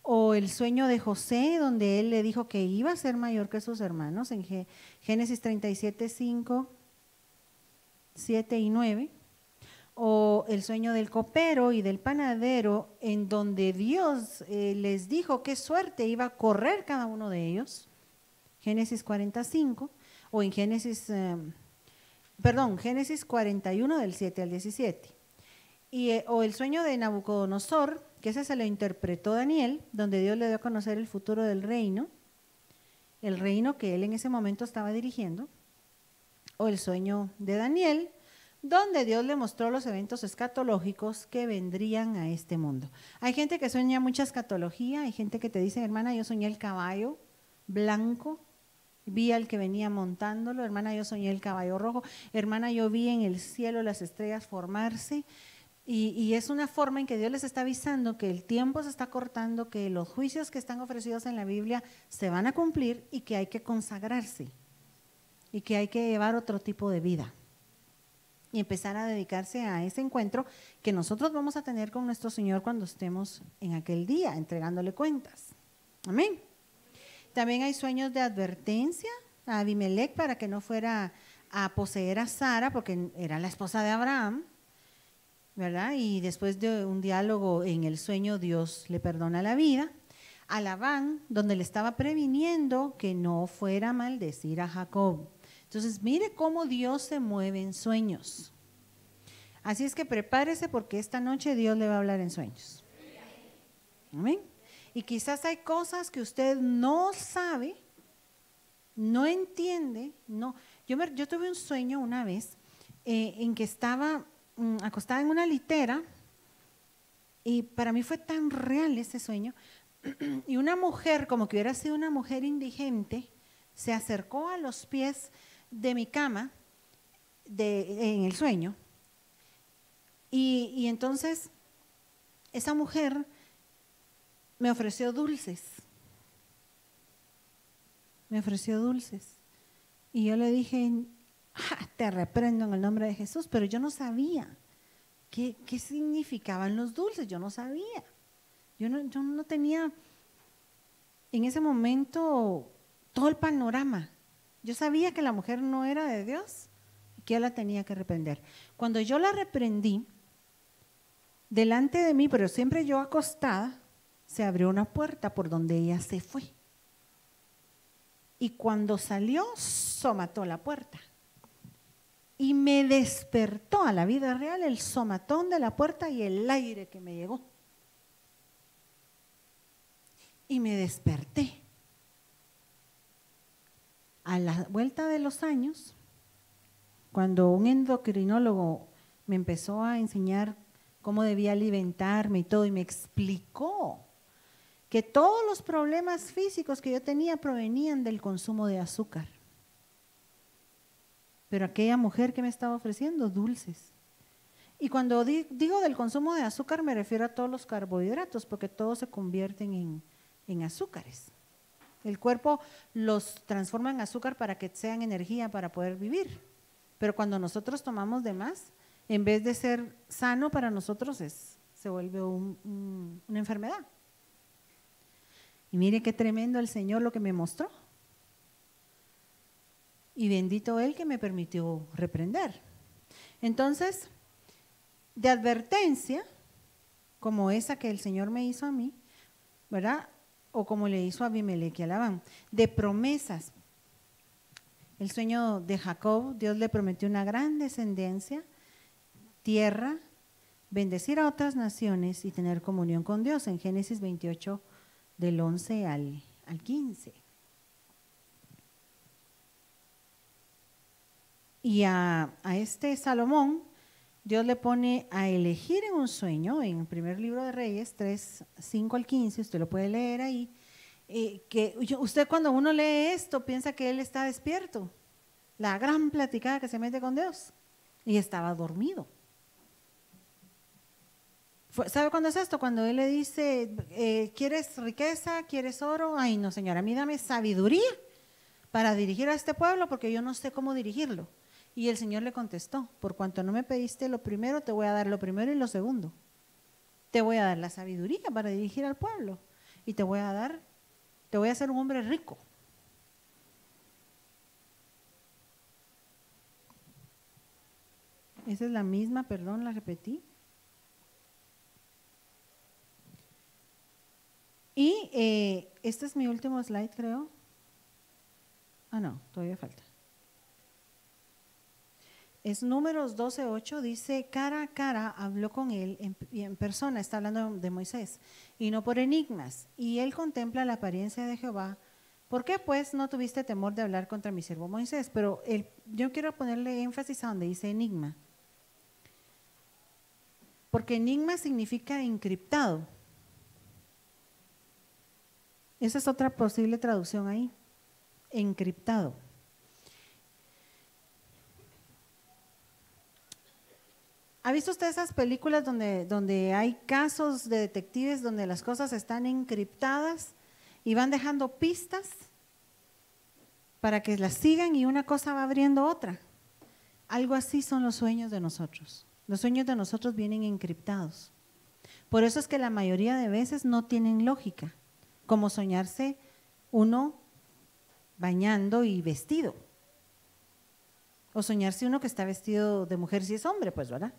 O el sueño de José, donde él le dijo que iba a ser mayor que sus hermanos, en Génesis 37:5, 7 y 9. O el sueño del copero y del panadero, en donde Dios les dijo qué suerte iba a correr cada uno de ellos, Génesis 45, o en Génesis 41 del 7 al 17. O el sueño de Nabucodonosor, que ese se lo interpretó Daniel, donde Dios le dio a conocer el futuro del reino, el reino que él en ese momento estaba dirigiendo. O el sueño de Daniel, donde Dios le mostró los eventos escatológicos que vendrían a este mundo. Hay gente que sueña mucha escatología, hay gente que te dice: hermana, yo soñé el caballo blanco, vi al que venía montándolo, hermana, yo soñé el caballo rojo, hermana, yo vi en el cielo las estrellas formarse. Y es una forma en que Dios les está avisando que el tiempo se está cortando, que los juicios que están ofrecidos en la Biblia se van a cumplir y que hay que consagrarse y que hay que llevar otro tipo de vida y empezar a dedicarse a ese encuentro que nosotros vamos a tener con nuestro Señor cuando estemos en aquel día entregándole cuentas. Amén. También hay sueños de advertencia a Abimelech para que no fuera a poseer a Sara, porque era la esposa de Abraham, ¿verdad? Y después de un diálogo en el sueño, Dios le perdona la vida. A Labán, donde le estaba previniendo que no fuera a maldecir a Jacob. Entonces, mire cómo Dios se mueve en sueños. Así es que prepárese porque esta noche Dios le va a hablar en sueños. Amén. Y quizás hay cosas que usted no sabe, no entiende. No. Yo tuve un sueño una vez en que estaba acostada en una litera y para mí fue tan real ese sueño. Y una mujer, como que hubiera sido una mujer indigente, se acercó a los pies de mi cama en el sueño. Y entonces esa mujer me ofreció dulces. Me ofreció dulces. Y yo le dije, te reprendo en el nombre de Jesús, pero yo no sabía qué significaban los dulces, yo no sabía. Yo no tenía en ese momento todo el panorama. Yo sabía que la mujer no era de Dios y que yo la tenía que reprender. Cuando yo la reprendí, delante de mí, pero siempre yo acostada, se abrió una puerta por donde ella se fue. Y cuando salió, somató la puerta. Y me despertó a la vida real el somatón de la puerta y el aire que me llegó. Y me desperté. A la vuelta de los años, cuando un endocrinólogo me empezó a enseñar cómo debía alimentarme y todo, y me explicó que todos los problemas físicos que yo tenía provenían del consumo de azúcar. Pero aquella mujer que me estaba ofreciendo dulces. Y cuando digo del consumo de azúcar me refiero a todos los carbohidratos, porque todos se convierten en azúcares. El cuerpo los transforma en azúcar para que sean energía para poder vivir. Pero cuando nosotros tomamos de más, en vez de ser sano para nosotros, se vuelve una enfermedad. Y mire qué tremendo el Señor lo que me mostró. Y bendito Él que me permitió reprender. Entonces, de advertencia, como esa que el Señor me hizo a mí, ¿verdad? O como le hizo a Abimelech y a Labán, de promesas. El sueño de Jacob, Dios le prometió una gran descendencia, tierra, bendecir a otras naciones y tener comunión con Dios, en Génesis 28, del 11 al 15. Y a este Salomón, Dios le pone a elegir en un sueño, en el primer libro de Reyes, 3, 5 al 15, usted lo puede leer ahí, que usted cuando uno lee esto piensa que él está despierto, la gran platicada que se mete con Dios, y estaba dormido. ¿Sabe cuándo es esto? Cuando él le dice, ¿quieres riqueza? ¿Quieres oro? Ay, no, señora, a mí dame sabiduría para dirigir a este pueblo porque yo no sé cómo dirigirlo. Y el Señor le contestó, por cuanto no me pediste lo primero, te voy a dar lo primero y lo segundo. Te voy a dar la sabiduría para dirigir al pueblo y te voy a hacer un hombre rico. Esa es la misma, perdón, la repetí. Y este es mi último slide, creo. Ah, no, todavía falta. Es Números 12:8, dice, cara a cara habló con él en persona, está hablando de Moisés, y no por enigmas. Y él contempla la apariencia de Jehová. ¿Por qué pues no tuviste temor de hablar contra mi siervo Moisés? Pero yo quiero ponerle énfasis a donde dice enigma. Porque enigma significa encriptado. Esa es otra posible traducción ahí, encriptado. ¿Ha visto usted esas películas donde hay casos de detectives donde las cosas están encriptadas y van dejando pistas para que las sigan y una cosa va abriendo otra? Algo así son los sueños de nosotros. Los sueños de nosotros vienen encriptados. Por eso es que la mayoría de veces no tienen lógica, como soñarse uno bañando y vestido. O soñarse uno que está vestido de mujer si es hombre, pues, ¿verdad?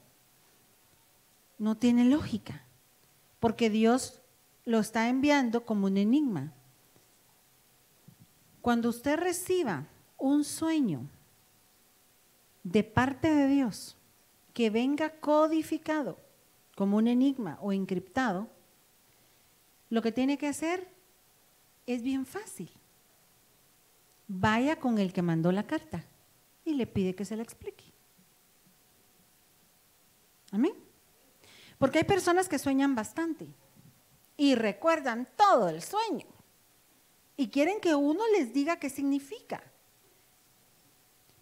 No tiene lógica, porque Dios lo está enviando como un enigma. Cuando usted reciba un sueño de parte de Dios, que venga codificado como un enigma o encriptado, lo que tiene que hacer es bien fácil. Vaya con el que mandó la carta y le pide que se la explique. Amén. Porque hay personas que sueñan bastante y recuerdan todo el sueño y quieren que uno les diga qué significa.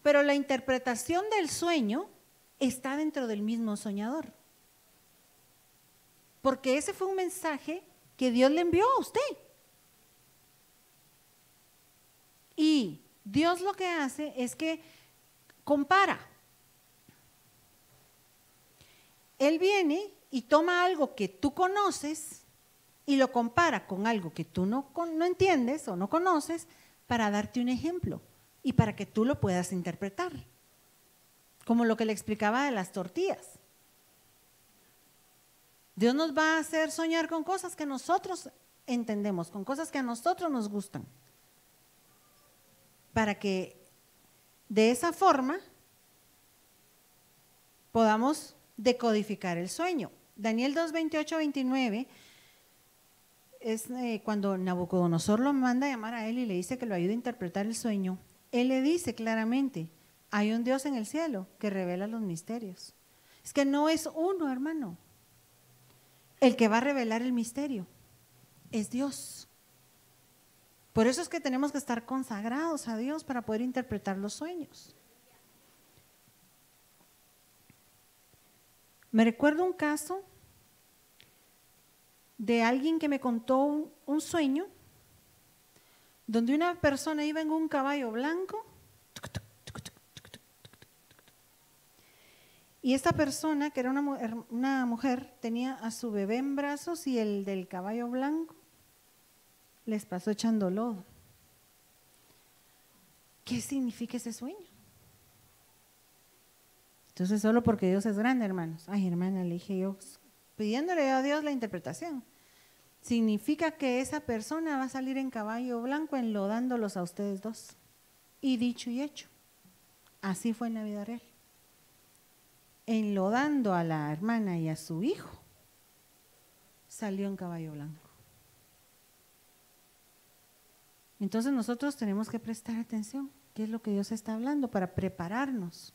Pero la interpretación del sueño está dentro del mismo soñador. Porque ese fue un mensaje que Dios le envió a usted. Y Dios lo que hace es que compara. Él viene y toma algo que tú conoces y lo compara con algo que tú no entiendes o no conoces para darte un ejemplo y para que tú lo puedas interpretar. Como lo que le explicaba de las tortillas. Dios nos va a hacer soñar con cosas que nosotros entendemos, con cosas que a nosotros nos gustan, para que de esa forma podamos decodificar el sueño. Daniel 2, 28, 29 es cuando Nabucodonosor lo manda a llamar a él y le dice que lo ayude a interpretar el sueño. Él le dice claramente, hay un Dios en el cielo que revela los misterios. Es que no es uno, hermano. El que va a revelar el misterio es Dios. Por eso es que tenemos que estar consagrados a Dios para poder interpretar los sueños. Me recuerdo un caso de alguien que me contó un sueño donde una persona iba en un caballo blanco y esta persona, que era una mujer, tenía a su bebé en brazos y el del caballo blanco les pasó echando lodo. ¿Qué significa ese sueño? Entonces, solo porque Dios es grande, hermanos. Ay, hermana, le dije yo, pidiéndole a Dios la interpretación. Significa que esa persona va a salir en caballo blanco enlodándolos a ustedes dos. Y dicho y hecho. Así fue en la vida real. Enlodando a la hermana y a su hijo, salió en caballo blanco. Entonces nosotros tenemos que prestar atención, qué es lo que Dios está hablando para prepararnos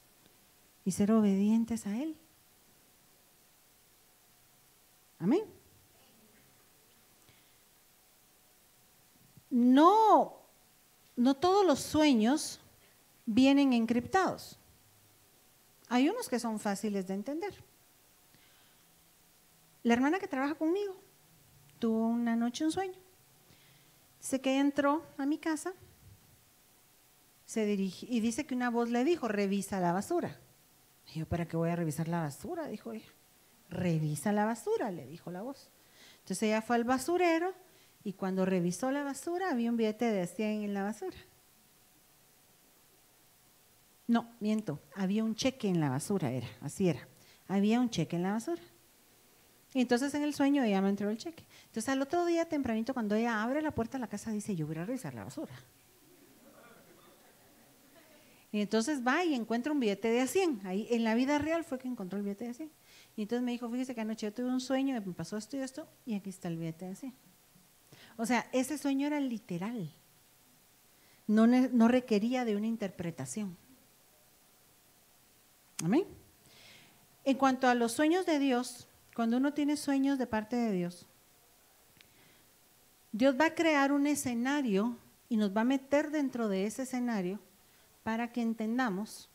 y ser obedientes a Él. Amén. No todos los sueños vienen encriptados. Hay unos que son fáciles de entender. La hermana que trabaja conmigo tuvo una noche un sueño. Dice que entró a mi casa, se dirige y dice que una voz le dijo, revisa la basura. Y yo, ¿para qué voy a revisar la basura? Dijo ella. Revisa la basura, le dijo la voz. Entonces ella fue al basurero y cuando revisó la basura había un billete de 100 en la basura. No, miento, había un cheque en la basura, así era. Había un cheque en la basura. Y entonces en el sueño ella me entró el cheque. Entonces al otro día tempranito, cuando ella abre la puerta de la casa, dice, yo voy a revisar la basura. Y entonces va y encuentra un billete de 100. Ahí en la vida real fue que encontró el billete de 100. Y entonces me dijo, fíjese que anoche yo tuve un sueño, me pasó esto y esto, y aquí está el billete de 100. O sea, ese sueño era literal. No requería de una interpretación. Amén. En cuanto a los sueños de Dios, cuando uno tiene sueños de parte de Dios, Dios va a crear un escenario y nos va a meter dentro de ese escenario para que entendamos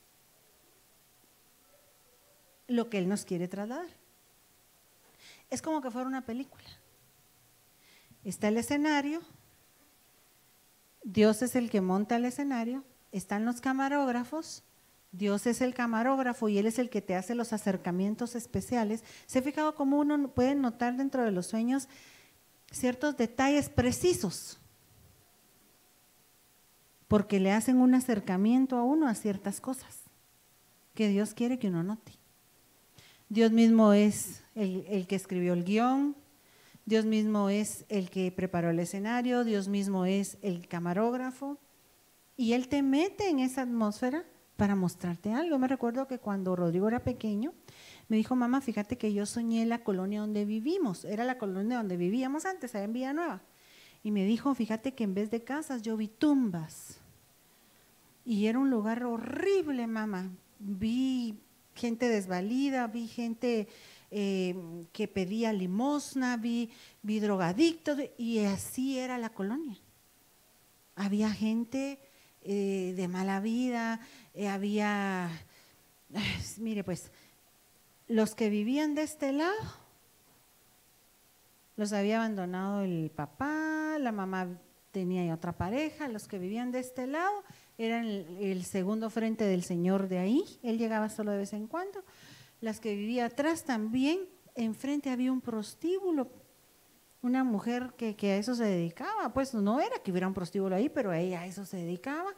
lo que Él nos quiere trasladar. Es como que fuera una película. Está el escenario, Dios es el que monta el escenario, están los camarógrafos, Dios es el camarógrafo y Él es el que te hace los acercamientos especiales. ¿Se ha fijado cómo uno puede notar dentro de los sueños ciertos detalles precisos? Porque le hacen un acercamiento a uno a ciertas cosas que Dios quiere que uno note. Dios mismo es el que escribió el guión, Dios mismo es el que preparó el escenario, Dios mismo es el camarógrafo y Él te mete en esa atmósfera para mostrarte algo. Me recuerdo que cuando Rodrigo era pequeño, me dijo, mamá, fíjate que yo soñé la colonia donde vivimos, era la colonia donde vivíamos antes, allá en Villanueva. Y me dijo, fíjate que en vez de casas yo vi tumbas. Y era un lugar horrible, mamá. Vi gente desvalida, vi gente que pedía limosna, vi drogadictos, y así era la colonia. Había gente de mala vida, había, mire pues, los que vivían de este lado, los había abandonado el papá, la mamá tenía otra pareja, los que vivían de este lado eran el segundo frente del señor de ahí, él llegaba solo de vez en cuando. Las que vivía atrás también, enfrente había un prostíbulo, una mujer que a eso se dedicaba, pues no era que hubiera un prostíbulo ahí, pero ella a eso se dedicaba.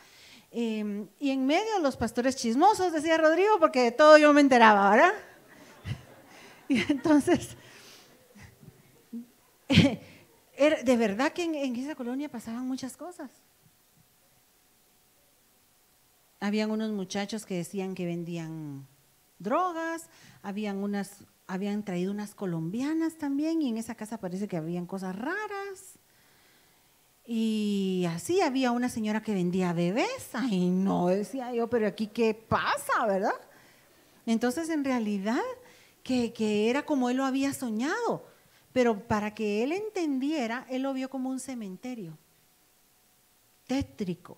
Y en medio los pastores chismosos, decía Rodrigo, porque de todo yo me enteraba, ¿verdad? Y entonces, de verdad que en esa colonia pasaban muchas cosas. Habían unos muchachos que decían que vendían drogas, habían traído unas colombianas también, y en esa casa parece que habían cosas raras. Y así había una señora que vendía bebés. Ay, no, decía yo, pero aquí qué pasa, ¿verdad? Entonces, en realidad, que era como él lo había soñado, pero para que él entendiera, él lo vio como un cementerio tétrico.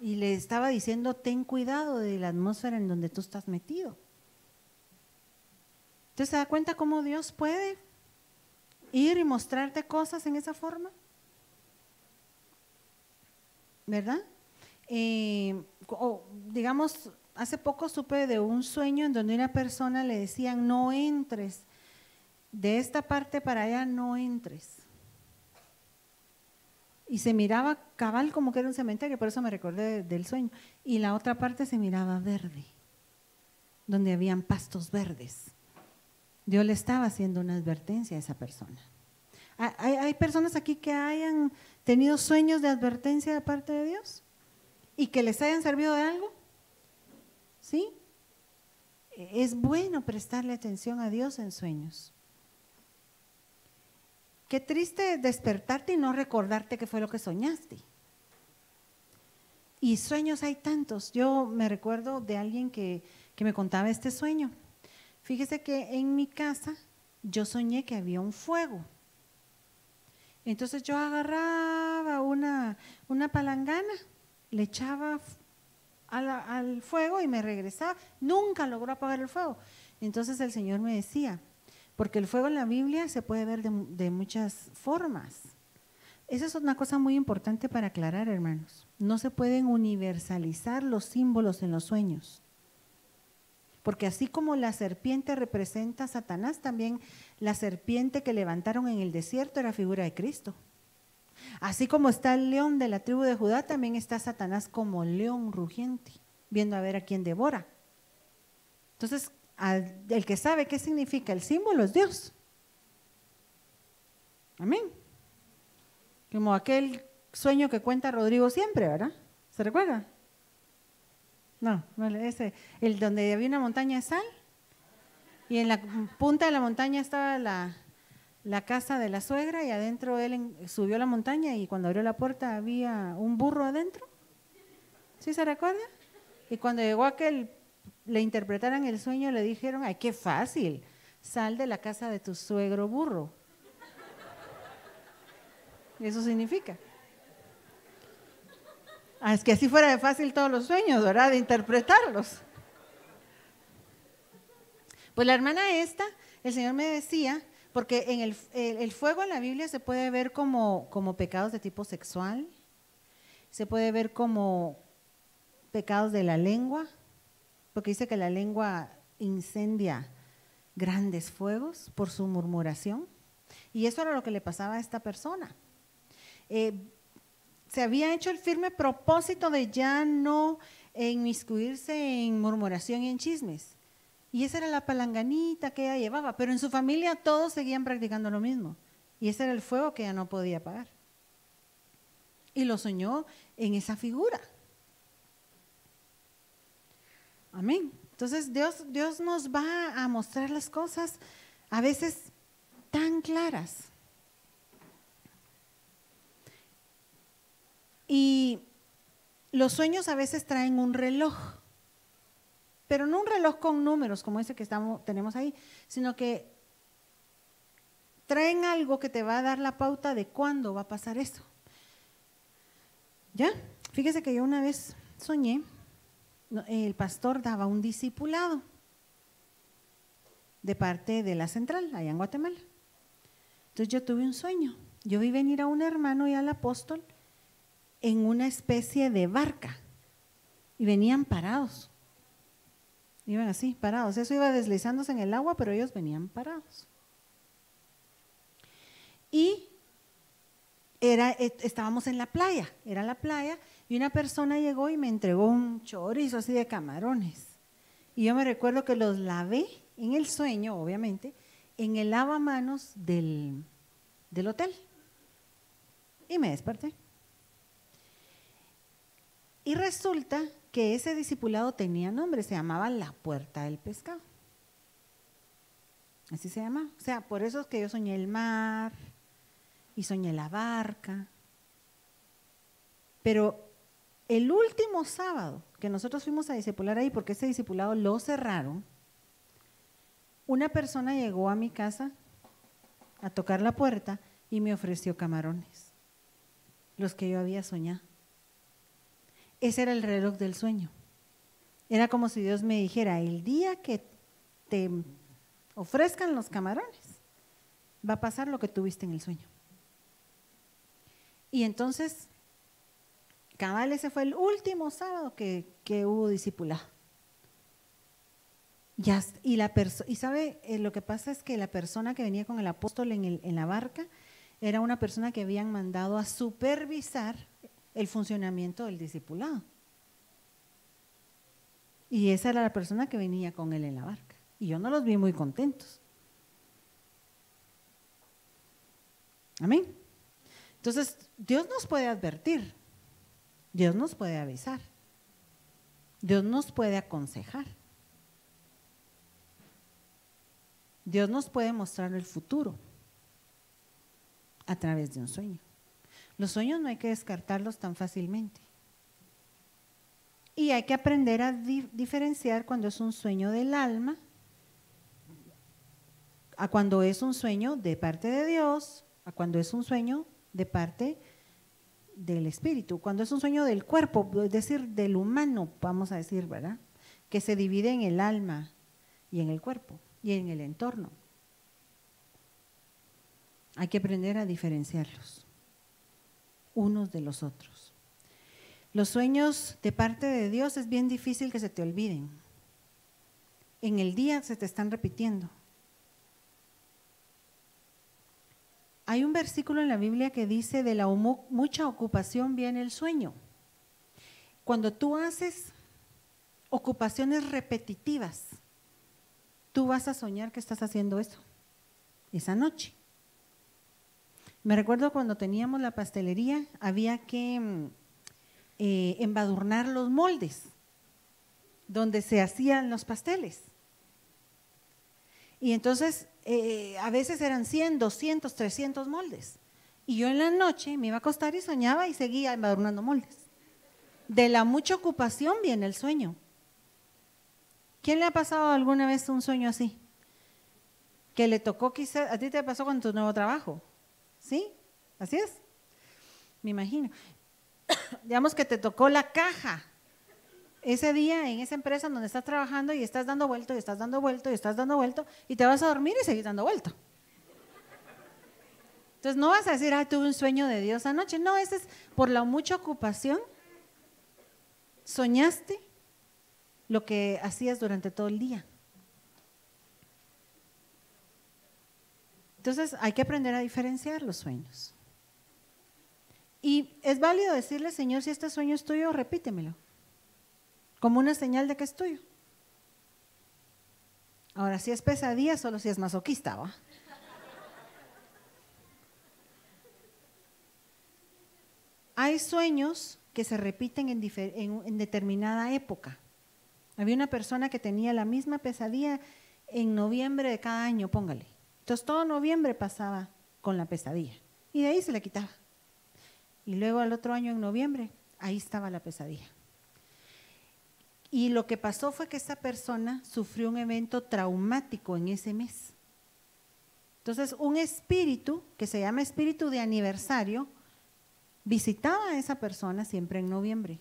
Y le estaba diciendo, ten cuidado de la atmósfera en donde tú estás metido. ¿Entonces se da cuenta cómo Dios puede ir y mostrarte cosas en esa forma? ¿Verdad? Digamos, hace poco supe de un sueño en donde una persona le decían, no entres, de esta parte para allá no entres. Y se miraba cabal como que era un cementerio, por eso me recordé del sueño. Y la otra parte se miraba verde, donde habían pastos verdes. Dios le estaba haciendo una advertencia a esa persona. ¿Hay personas aquí que hayan tenido sueños de advertencia de parte de Dios y que les hayan servido de algo? ¿Sí? Es bueno prestarle atención a Dios en sueños. Qué triste despertarte y no recordarte qué fue lo que soñaste. Y sueños hay tantos. Yo me recuerdo de alguien que me contaba este sueño. Fíjese que en mi casa yo soñé que había un fuego. Entonces yo agarraba una palangana, le echaba al fuego y me regresaba. Nunca logró apagar el fuego. Entonces el Señor me decía, porque el fuego en la Biblia se puede ver de muchas formas. Esa es una cosa muy importante para aclarar, hermanos. No se pueden universalizar los símbolos en los sueños. Porque así como la serpiente representa a Satanás, también la serpiente que levantaron en el desierto era figura de Cristo. Así como está el león de la tribu de Judá, también está Satanás como león rugiente, viendo a ver a quién devora. Entonces, el que sabe qué significa el símbolo es Dios. Amén. Como aquel sueño que cuenta Rodrigo siempre, ¿verdad? ¿Se recuerda? No, ese, el donde había una montaña de sal y en la punta de la montaña estaba la casa de la suegra y adentro él subió a la montaña y cuando abrió la puerta había un burro adentro. ¿Sí se recuerda? Y cuando llegó a que le interpretaran el sueño le dijeron, ay, qué fácil, sal de la casa de tu suegro burro. Eso significa. Es que así fuera de fácil todos los sueños, ¿verdad? De interpretarlos. Pues la hermana esta, el Señor me decía, porque en el fuego en la Biblia se puede ver como pecados de tipo sexual, se puede ver como pecados de la lengua, porque dice que la lengua incendia grandes fuegos por su murmuración. Y eso era lo que le pasaba a esta persona. Se había hecho el firme propósito de ya no inmiscuirse en murmuración y en chismes. Y esa era la palanganita que ella llevaba, pero en su familia todos seguían practicando lo mismo. Y ese era el fuego que ella no podía apagar. Y lo soñó en esa figura. Amén. Entonces Dios nos va a mostrar las cosas a veces tan claras. Y los sueños a veces traen un reloj, pero no un reloj con números como ese que tenemos ahí, sino que traen algo que te va a dar la pauta de cuándo va a pasar eso. ¿Ya? Fíjese que yo una vez soñé, el pastor daba un discipulado de parte de la central, allá en Guatemala. Entonces yo tuve un sueño. Yo vi venir a un hermano y al apóstol en una especie de barca y venían parados. Iban así, parados. Eso iba deslizándose en el agua, pero ellos venían parados. Y estábamos en la playa, era la playa, y una persona llegó y me entregó un chorizo así de camarones. Y yo me recuerdo que los lavé en el sueño, obviamente, en el lavamanos del hotel. Y me desperté. Y resulta que ese discipulado tenía nombre, se llamaba La Puerta del Pescado. Así se llamaba. O sea, por eso es que yo soñé el mar y soñé la barca. Pero el último sábado que nosotros fuimos a discipular ahí, porque ese discipulado lo cerraron, una persona llegó a mi casa a tocar la puerta y me ofreció camarones, los que yo había soñado. Ese era el reloj del sueño. Era como si Dios me dijera, el día que te ofrezcan los camarones, va a pasar lo que tuviste en el sueño. Y entonces, cabal, ese fue el último sábado que hubo discipulado. Y sabe, lo que pasa es que la persona que venía con el apóstol en la barca era una persona que habían mandado a supervisar el funcionamiento del discipulado. Y esa era la persona que venía con él en la barca. Y yo no los vi muy contentos. Amén. Entonces, Dios nos puede advertir, Dios nos puede avisar, Dios nos puede aconsejar, Dios nos puede mostrar el futuro a través de un sueño. Los sueños no hay que descartarlos tan fácilmente. Y hay que aprender a diferenciar cuando es un sueño del alma, a cuando es un sueño de parte de Dios, a cuando es un sueño de parte del espíritu, cuando es un sueño del cuerpo, es decir, del humano, vamos a decir, ¿verdad? Que se divide en el alma y en el cuerpo y en el entorno. Hay que aprender a diferenciarlos unos de los otros. Los sueños de parte de Dios es bien difícil que se te olviden. En el día se te están repitiendo. Hay un versículo en la Biblia que dice, de la mucha ocupación viene el sueño. Cuando tú haces ocupaciones repetitivas, tú vas a soñar que estás haciendo eso esa noche. Me recuerdo cuando teníamos la pastelería, había que embadurnar los moldes donde se hacían los pasteles. Y entonces a veces eran 100, 200, 300 moldes. Y yo en la noche me iba a acostar y soñaba y seguía embadurnando moldes. De la mucha ocupación viene el sueño. ¿Quién le ha pasado alguna vez un sueño así? Que le tocó quizás, a ti te pasó con tu nuevo trabajo, ¿sí? ¿Así es? Me imagino. Digamos que te tocó la caja ese día en esa empresa donde estás trabajando y estás dando vuelto y estás dando vuelto y estás dando vuelto y te vas a dormir y seguís dando vuelto. Entonces no vas a decir, tuve un sueño de Dios anoche. No, ese es por la mucha ocupación. Soñaste lo que hacías durante todo el día. Entonces hay que aprender a diferenciar los sueños. Y es válido decirle, Señor, si este sueño es tuyo, repítemelo, como una señal de que es tuyo. Ahora, si es pesadilla, solo si es masoquista, ¿va? Hay sueños que se repiten en determinada época. Había una persona que tenía la misma pesadilla en noviembre de cada año, póngale. Entonces todo noviembre pasaba con la pesadilla y de ahí se le quitaba. Y luego al otro año en noviembre, ahí estaba la pesadilla. Y lo que pasó fue que esa persona sufrió un evento traumático en ese mes. Entonces un espíritu, que se llama espíritu de aniversario, visitaba a esa persona siempre en noviembre,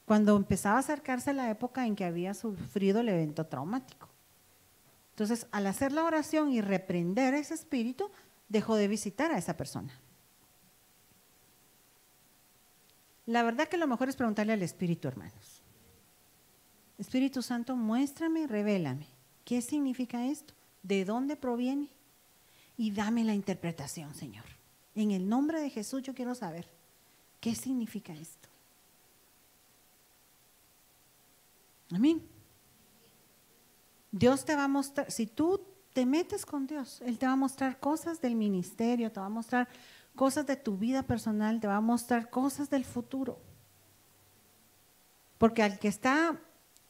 cuando empezaba a acercarse la época en que había sufrido el evento traumático. Entonces, al hacer la oración y reprender ese espíritu, dejó de visitar a esa persona. La verdad que lo mejor es preguntarle al Espíritu, hermanos. Espíritu Santo, muéstrame, revélame. ¿Qué significa esto? ¿De dónde proviene? Y dame la interpretación, Señor. En el nombre de Jesús yo quiero saber qué significa esto. Amén. Dios te va a mostrar, si tú te metes con Dios, Él te va a mostrar cosas del ministerio, te va a mostrar cosas de tu vida personal, te va a mostrar cosas del futuro. Porque al que está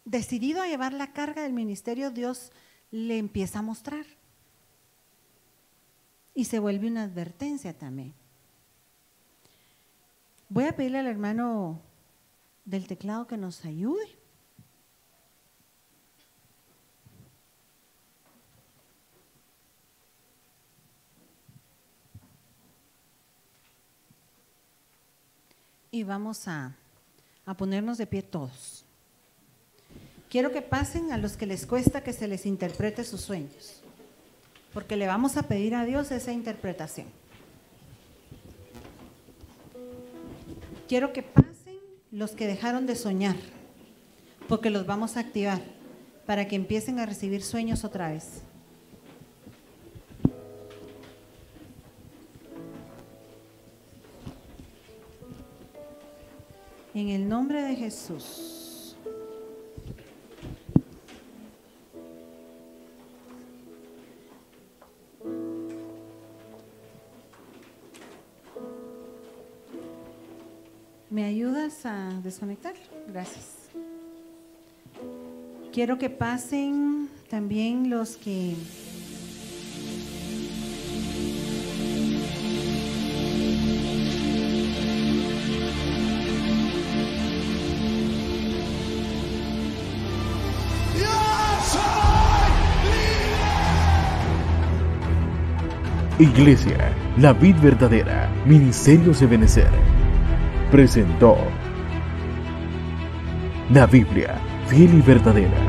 decidido a llevar la carga del ministerio, Dios le empieza a mostrar. Y se vuelve una advertencia también. Voy a pedirle al hermano del teclado que nos ayude. Y vamos a ponernos de pie todos. Quiero que pasen a los que les cuesta que se les interprete sus sueños, porque le vamos a pedir a Dios esa interpretación. Quiero que pasen los que dejaron de soñar, porque los vamos a activar para que empiecen a recibir sueños otra vez. En el nombre de Jesús. ¿Me ayudas a desconectar? Gracias. Quiero que pasen también los que Iglesia, la vid verdadera, Ministerios Ebenecer, presentó la Biblia, fiel y verdadera.